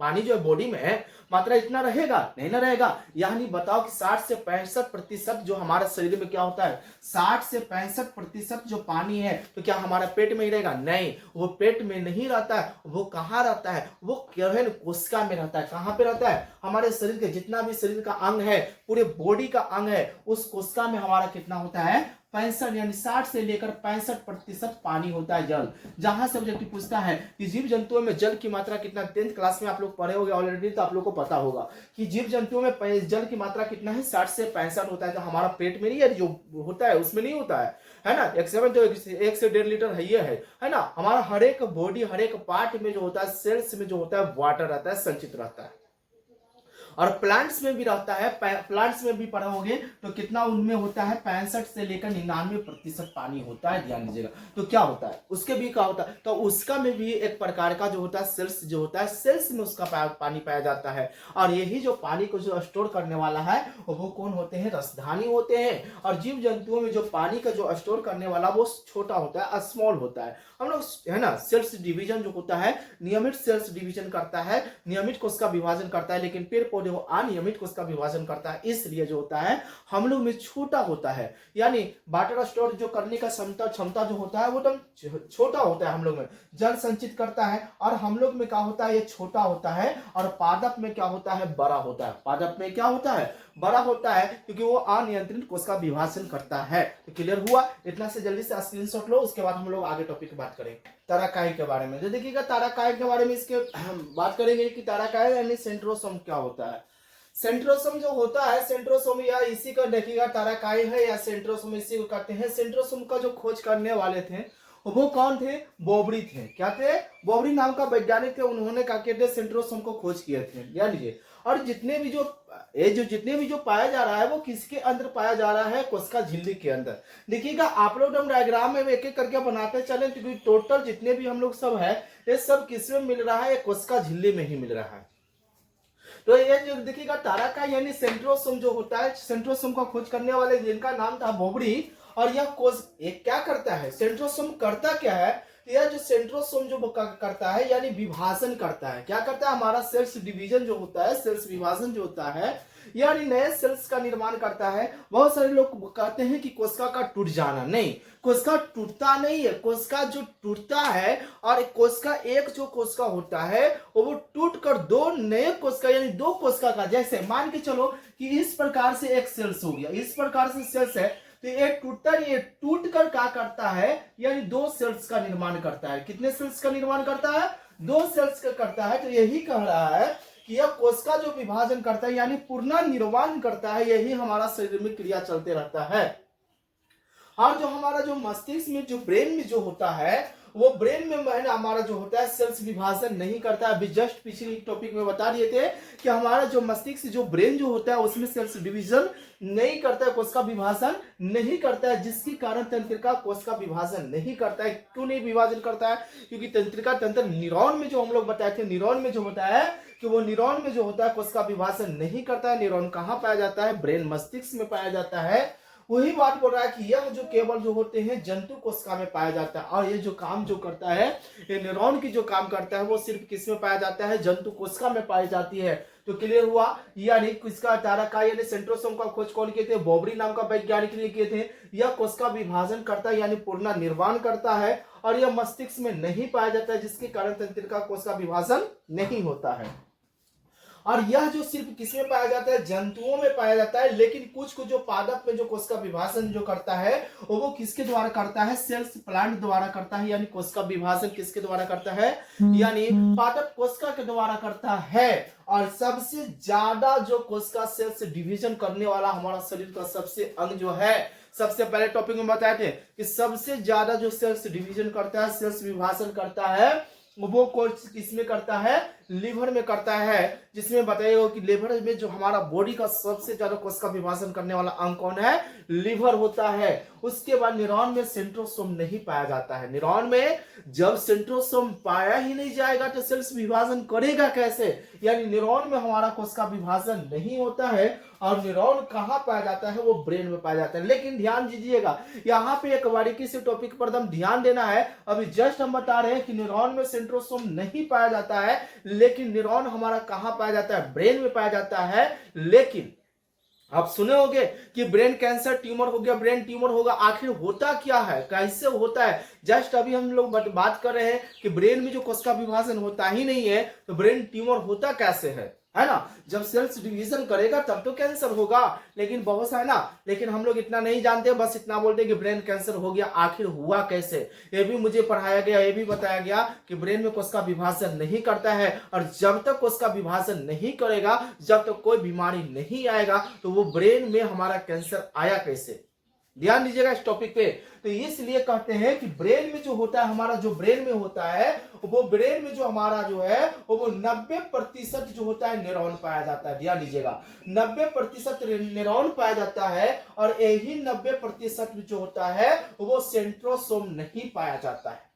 पानी जो है बॉडी में है, मात्रा इतना रहेगा नहीं ना रहेगा। यानी बताओ कि 60 से 65% जो हमारे शरीर में क्या होता है, 60 से 65% जो पानी है, तो क्या हमारा पेट में ही रहेगा, नहीं, वो पेट में नहीं रहता है। वो कहाँ रहता है, वो केवल कोशिका में रहता है। कहाँ पे रहता है, हमारे शरीर के जितना भी शरीर का अंग है, पूरे बॉडी का अंग है, उस कोशिका में हमारा कितना होता है, 65 यानी 60 से लेकर 65% पानी होता है, जल। जहां से ऑब्जेक्टिव पूछता है कि जीव जंतुओं में जल की मात्रा कितना, 10th क्लास में आप लोग पढ़े होंगे ऑलरेडी, तो आप लोग को पता होगा कि जीव जंतुओं में जल की मात्रा कितना है, 60 से 65 होता है। तो हमारा पेट में नहीं है, जो होता है उसमें नहीं होता है ना। 1 तो 1 से 1.5 लीटर है ना। हमारा हर एक बॉडी, हर एक पार्ट में जो होता है, सेल्स में जो होता है, वाटर रहता है, संचित रहता है। और प्लांट्स में भी रहता है, प्लांट्स में भी पढ़ोगे तो कितना उनमें होता है, 65 से लेकर 99% पानी होता है। ध्यान दीजिएगा, तो क्या होता है उसके भी क्या होता है, तो उसका में भी एक प्रकार का जो होता है सेल्स, जो होता है सेल्स में उसका पानी पाया जाता है। और यही जो पानी को जो स्टोर करने वाला है वो कौन होते हैं, रसधानी होते हैं। और जीव जंतुओं में जो पानी का जो स्टोर करने वाला वो छोटा होता है, स्मॉल होता है। हम लोग है ना, सेल्स डिवीजन जो होता है, नियमित सेल्स डिवीजन करता है, नियमित कोशिका विभाजन करता है, लेकिन पेड़ पौधे वो अनियमित कोशिका विभाजन करता है, इसलिए जो होता है हम लोग में छोटा होता है। यानी वाटर स्टोर जो करने का क्षमता जो होता है वो एकदम छोटा होता है हम लोग में, जल संचित करता है। और हम लोग में क्या होता है, ये छोटा होता है। और पादप में क्या होता है, बड़ा होता है। पादप में क्या होता है, बड़ा होता है, क्योंकि वो अनियंत्रित कोशिका विभाजन करता है। तो क्लियर हुआ, इतना से जल्दी से स्क्रीनशॉट लो, उसके बाद हम लोग आगे टॉपिक बात करें ताराकाई के बारे में। तो देखिएगा ताराकाई के बारे में इसके बात करेंगे कि ताराकाई यानी सेंट्रोसोम क्या होता है। सेंट्रोसोम जो होता है, सेंट्रोसोम या इसी का देखिएगा ताराकाई है या सेंट्रोसोम, इसी को कहते हैं। सेंट्रोसोम का जो खोज करने वाले थे वो कौन थे? बोबरी थे। क्या थे? बोबरी नाम का वैज्ञानिक थे। उन्होंने क्या किया थे? सेंट्रोसोम को खोज किए थे। ध्यान दीजिए। और जितने भी जो पाया जा रहा है वो किसके अंदर पाया जा रहा है? कोशिका झिल्ली के अंदर। देखिएगा आप लोग हम डायग्राम में एक एक करके बनाते चले, क्योंकि टोटल जितने भी हम लोग सब है ये सब किस में मिल रहा है? कोशिका झिल्ली में ही मिल रहा है। तो ये जो देखिएगा तारा का यानी सेंट्रोसोम जो होता है, सेंट्रोसोम का खोज करने वाले जिनका नाम था बोबरी। और यह कोश एक क्या करता है? सेंट्रोसोम करता क्या है? यह जो सेंट्रोसोम जो करता है यानी विभाजन करता है। क्या करता है? हमारा सेल्स डिवीजन जो होता है, सेल्स विभाजन जो होता है, यानी नए सेल्स का निर्माण करता है। बहुत सारे लोग कहते हैं कि कोशिका का टूट जाना, नहीं, कोशिका टूटता नहीं है। कोशिका जो टूटता है और कोशिका एक जो कोशिका होता है वो टूट कर दो नए कोशिका यानी दो कोशिका का, जैसे मान के चलो कि इस प्रकार से एक सेल्स हो गया, इस प्रकार से सेल्स है, तो ये टूटता नहीं, ये टूट कर क्या करता है? यानी दो सेल्स का निर्माण करता है। कितने सेल्स का निर्माण करता है? दो सेल्स का करता है। तो यही कह रहा है कि यह कोशिका जो विभाजन करता है यानी पुनर्निर्माण करता है, यही हमारा शरीर में क्रिया चलते रहता है। और जो हमारा जो मस्तिष्क में जो ब्रेन में जो होता है वो ब्रेन में हमारा जो होता है सेल्स विभाजन नहीं करता है। अभी जस्ट पिछले टॉपिक में बता दिए थे कि हमारा जो मस्तिष्क जो ब्रेन जो होता है उसमें सेल्स डिवीजन नहीं करता है, कोशिका विभाजन नहीं करता है, जिसके कारण तंत्रिका कोशिका विभाजन नहीं करता है। क्यों नहीं विभाजन करता है? क्योंकि तंत्रिका तंत्र न्यूरॉन में जो हम लोग बताए थे, न्यूरॉन में जो होता है कि वो न्यूरॉन में जो होता है कोशिका विभाजन नहीं करता है। न्यूरॉन कहाँ पाया जाता है? ब्रेन मस्तिष्क में पाया जाता है। वही बात बोल रहा है कि यह जो केवल जो होते हैं जंतु कोशिका में पाया जाता है। और ये जो काम जो करता है, ये न्यूरॉन की जो काम करता है वो सिर्फ किस में पाया जाता है? जंतु कोशिका में पाई जाती है। तो क्लियर हुआ? यानी किसका तारा का यानी सेंट्रोसोम का खोज कौन किए थे? बोबरी नाम का वैज्ञानिक ने किए थे। यह कोशिका विभाजन करता है यानी पूर्ण निर्माण करता है और यह मस्तिष्क में नहीं पाया जाता है, जिसके कारण तंत्रिका कोशिका विभाजन नहीं होता है। और यह जो सिर्फ किसमें पाया जाता है? जंतुओं में पाया जाता है। लेकिन कुछ जो पादप में जो कोशिका विभाजन जो करता है वो किसके द्वारा करता है? सेल्स प्लांट द्वारा करता है। यानी कोशिका विभाजन किसके द्वारा करता है? यानी पादप कोशिका के द्वारा करता है। और सबसे ज्यादा जो कोशिका सेल्स डिवीजन करने वाला हमारा शरीर का सबसे अंग जो है, सबसे पहले टॉपिक में बताए थे कि सबसे ज्यादा जो सेल्स डिवीजन करता है, सेल्स विभाजन करता है, वो कोर्स किसमें करता है? लीवर में करता है। जिसमें बताइएगा कि लीवर में जो हमारा बॉडी का सबसे ज्यादा कोशिका विभाजन करने वाला अंग कौन है? लीवर होता है। उसके बाद न्यूरॉन में सेंट्रोसोम नहीं पाया जाता है। न्यूरॉन में जब सेंट्रोसोम पाया ही नहीं जाएगा तो सेल्स विभाजन करेगा कैसे? यानी न्यूरॉन में हमारा कोशिका विभाजन नहीं होता है। और न्यूरॉन कहाँ पाया जाता है? वो ब्रेन में पाया जाता है। लेकिन ध्यान दीजिएगा, यहाँ पे एक बारीकी से टॉपिक पर ध्यान देना है। अभी जस्ट हम बता रहे हैं कि न्यूरॉन में सेंट्रोसोम नहीं पाया जाता है, लेकिन न्यूरॉन हमारा कहां पाया जाता है? ब्रेन में पाया जाता है। लेकिन आप सुने होंगे कि ब्रेन कैंसर ट्यूमर हो गया, ब्रेन ट्यूमर होगा। आखिर होता क्या है? कैसे होता है? जस्ट अभी हम लोग बात कर रहे हैं कि ब्रेन में जो कोशिका विभाजन होता ही नहीं है तो ब्रेन ट्यूमर होता कैसे है ना? जब सेल्स डिवीजन करेगा तब तो कैंसर होगा। लेकिन बहुत सा है ना, लेकिन हम लोग इतना नहीं जानते, बस इतना बोलते हैं कि ब्रेन कैंसर हो गया। आखिर हुआ कैसे? ये भी मुझे पढ़ाया गया, ये भी बताया गया कि ब्रेन में कोशिका विभाजन नहीं करता है। और जब तक कोशिका विभाजन नहीं करेगा, जब तक कोई बीमारी नहीं आएगा, तो वो ब्रेन में हमारा कैंसर आया कैसे? ध्यान दीजिएगा इस टॉपिक पे। तो इसलिए कहते हैं कि ब्रेन में जो होता है, हमारा जो ब्रेन में होता है, वो ब्रेन में जो हमारा जो है वो 90% जो होता है न्यूरॉन पाया जाता है। ध्यान दीजिएगा 90% न्यूरॉन पाया जाता है। और यही 90% जो होता है वो सेंट्रोसोम नहीं पाया जाता है।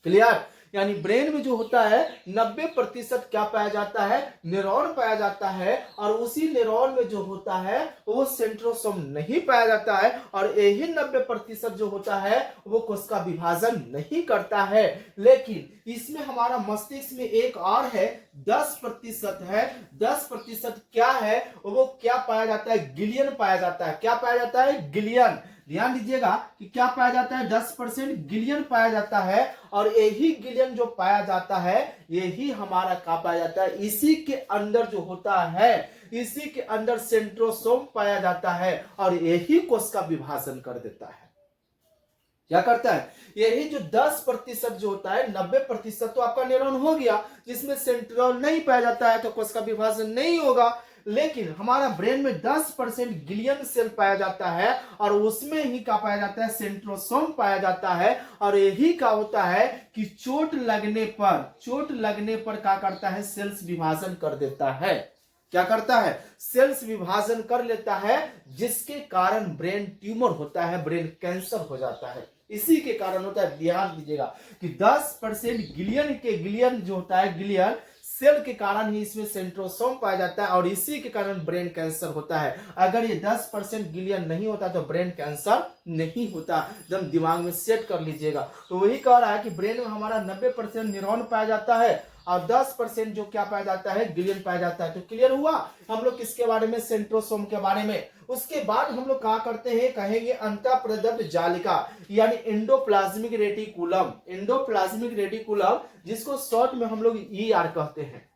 क्लियर? यानी ब्रेन में जो होता है 90% क्या पाया जाता है? न्यूरॉन पाया जाता है। और उसी न्यूरॉन में जो होता है वो सेंट्रोसोम नहीं पाया जाता है। और यही 90% जो होता है वो कोशिका विभाजन नहीं करता है। लेकिन इसमें हमारा मस्तिष्क में एक और है, 10% है। 10% क्या है? वो क्या पाया जाता है? गिलियन पाया जाता है। क्या पाया जाता है? गिलियन। ध्यान दीजिएगा कि क्या पाया जाता है? 10% गिलियन पाया जाता है। और यही गिलियन जो पाया जाता है यही हमारा क्या पाया जाता है? इसी के अंदर जो होता है, इसी के अंदर सेंट्रोसोम पाया जाता है। और यही कोशिका विभाजन कर देता है। क्या करता है? यही जो 10% जो होता है, 90% तो आपका न्यूरॉन हो गया जिसमें सेंट्रोन नहीं पाया जाता है, तो कोशिका विभाजन नहीं होगा। लेकिन हमारा ब्रेन में 10% गिलियन सेल पाया जाता है और उसमें ही क्या पाया जाता है, सेंट्रोसोम पाया जाता है। और यही क्या होता है कि चोट लगने पर क्या करता है, सेल्स विभाजन कर देता है। क्या करता है, सेल्स विभाजन कर लेता है, जिसके कारण ब्रेन ट्यूमर होता है, ब्रेन कैंसर हो जाता है। इसी के कारण होता है, ध्यान दीजिएगा कि 10% गिलियन जो होता है, गिलियन सेल के कारण ही इसमें सेंट्रोसोम पाया जाता है और इसी के कारण ब्रेन कैंसर होता है। अगर ये 10% गिलियन नहीं होता तो ब्रेन कैंसर नहीं होता। एकदम दिमाग में सेट कर लीजिएगा। तो वही कह रहा है कि ब्रेन में हमारा 90% न्यूरॉन पाया जाता है और 10% जो क्या पाया जाता है, गिलियन पाया जाता है। तो क्लियर हुआ हम लोग किसके बारे में, सेंट्रोसोम के बारे में। उसके बाद हम लोग क्या करते हैं, कहेंगे अंतःप्रदत्त जालिका यानी एंडोप्लाज्मिक रेटिकुलम। एंडोप्लाज्मिक रेटिकुलम जिसको शॉर्ट में हम लोग ईआर कहते हैं।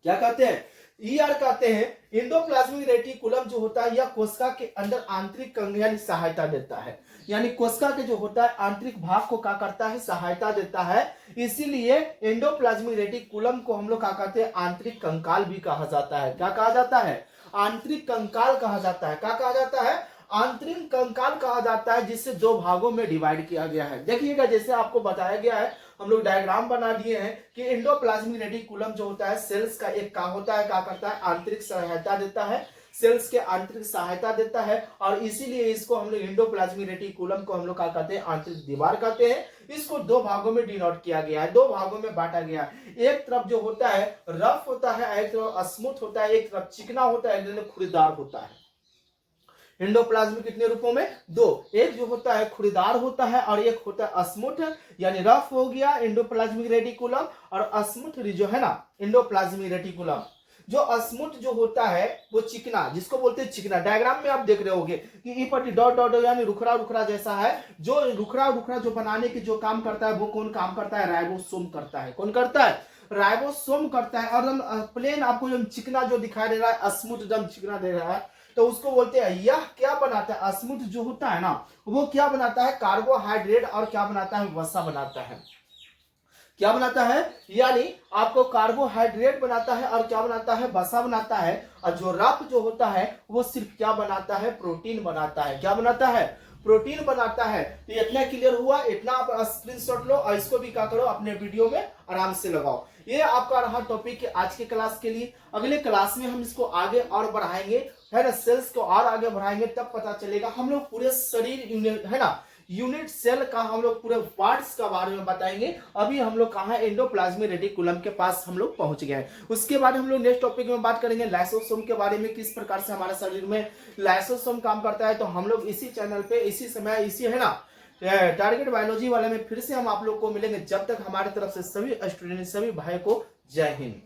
क्या कहते हैं, ईआर कहते हैं। एंडोप्लाज्मिक रेटिकुलम जो होता है यह कोशिका के अंदर आंतरिक अंग यानी सहायता देता है, यानी कोशिका के जो होता है आंतरिक भाग को क्या करता है, सहायता देता है। इसीलिए एंडोप्लाज्मिक रेटिकुलम को हम लोग क्या कहते हैं, आंतरिक कंकाल भी कहा जाता है। क्या कहा जाता है, आंतरिक कंकाल कहा जाता है। क्या कहा जाता है, आंतरिक कंकाल कहा जाता है, जिसे दो भागों में डिवाइड किया गया है। देखिएगा जैसे आपको बताया गया है, हम लोग डायग्राम बना दिए हैं कि एंडोप्लाज्मिक रेटिकुलम जो होता है सेल्स का एक क्या होता है, क्या करता है, आंतरिक सहायता देता है, सेल्स के आंतरिक सहायता देता है। और इसीलिए इसको हम लोग एंडोप्लाज्मिक रेटिकुलम को हम लोग क्या कहते हैं, आंतरिक दीवार कहते हैं। इसको दो भागों में डिनोट किया गया है, दो भागों में बांटा गया है। एक तरफ जो होता है रफ होता है, एक तरफ स्मूथ होता है, एक तरफ चिकना होता है, एक तरफ खुरीदार होता है। एंडोप्लाज्म कितने रूपों में, दो। एक जो होता है खुरीदार होता है और एक होता है स्मूथ, यानी रफ हो गया एंडोप्लाज्मिक रेटिकुलम और स्मूथ जो है ना एंडोप्लाज्मिक रेटिकुलम। जो स्मूथ जो होता है वो चिकना, जिसको बोलते हैं चिकना। डायग्राम में आप देख रहे होंगे कि ई पट्टी डॉट डॉट यानी रुखड़ा रुखड़ा जैसा है। जो रुखड़ा रुखड़ा जो बनाने के जो काम करता है वो कौन काम करता है, राइबोसोम करता है। कौन करता है, राइबोसोम करता है। और प्लेन आपको जो चिकना जो दिखाई दे रहा है, स्मूथ एकदम चिकना दे रहा है, तो उसको बोलते हैं यह क्या बनाता है, स्मूथ जो होता है ना वो क्या बनाता है, कार्बोहाइड्रेट और क्या बनाता है, वसा बनाता है। क्या बनाता है, यानी आपको कार्बोहाइड्रेट बनाता है और क्या बनाता है, वसा बनाता है। और जो रफ जो होता है वो सिर्फ क्या बनाता है, प्रोटीन बनाता है। क्या बनाता है, प्रोटीन बनाता है। तो इतना क्लियर हुआ, इतना आप स्क्रीनशॉट लो और इसको भी क्या करो, अपने वीडियो में आराम से लगाओ। ये आपका रहा टॉपिक आज के क्लास के लिए। अगले क्लास में हम इसको आगे और बढ़ाएंगे, है ना, सेल्स को और आगे बढ़ाएंगे, तब पता चलेगा हम लोग पूरे शरीर यूनिट, है ना, यूनिट सेल का हम लोग पूरे पार्ट्स का बारे में बताएंगे। अभी हम लोग कहाँ, एंडोप्लाज्मिक रेटिकुलम के पास हम लोग पहुंच गए हैं। उसके बाद हम लोग नेक्स्ट टॉपिक में बात करेंगे लाइसोसोम के बारे में, किस प्रकार से हमारे शरीर में लाइसोसोम काम करता है। तो हम लोग इसी चैनल पे इसी समय इसी, है ना, टारगेट बायोलॉजी वाले में फिर से हम आप लोग को मिलेंगे। जब तक हमारी तरफ से सभी स्टूडेंट, सभी भाई को जय हिंद।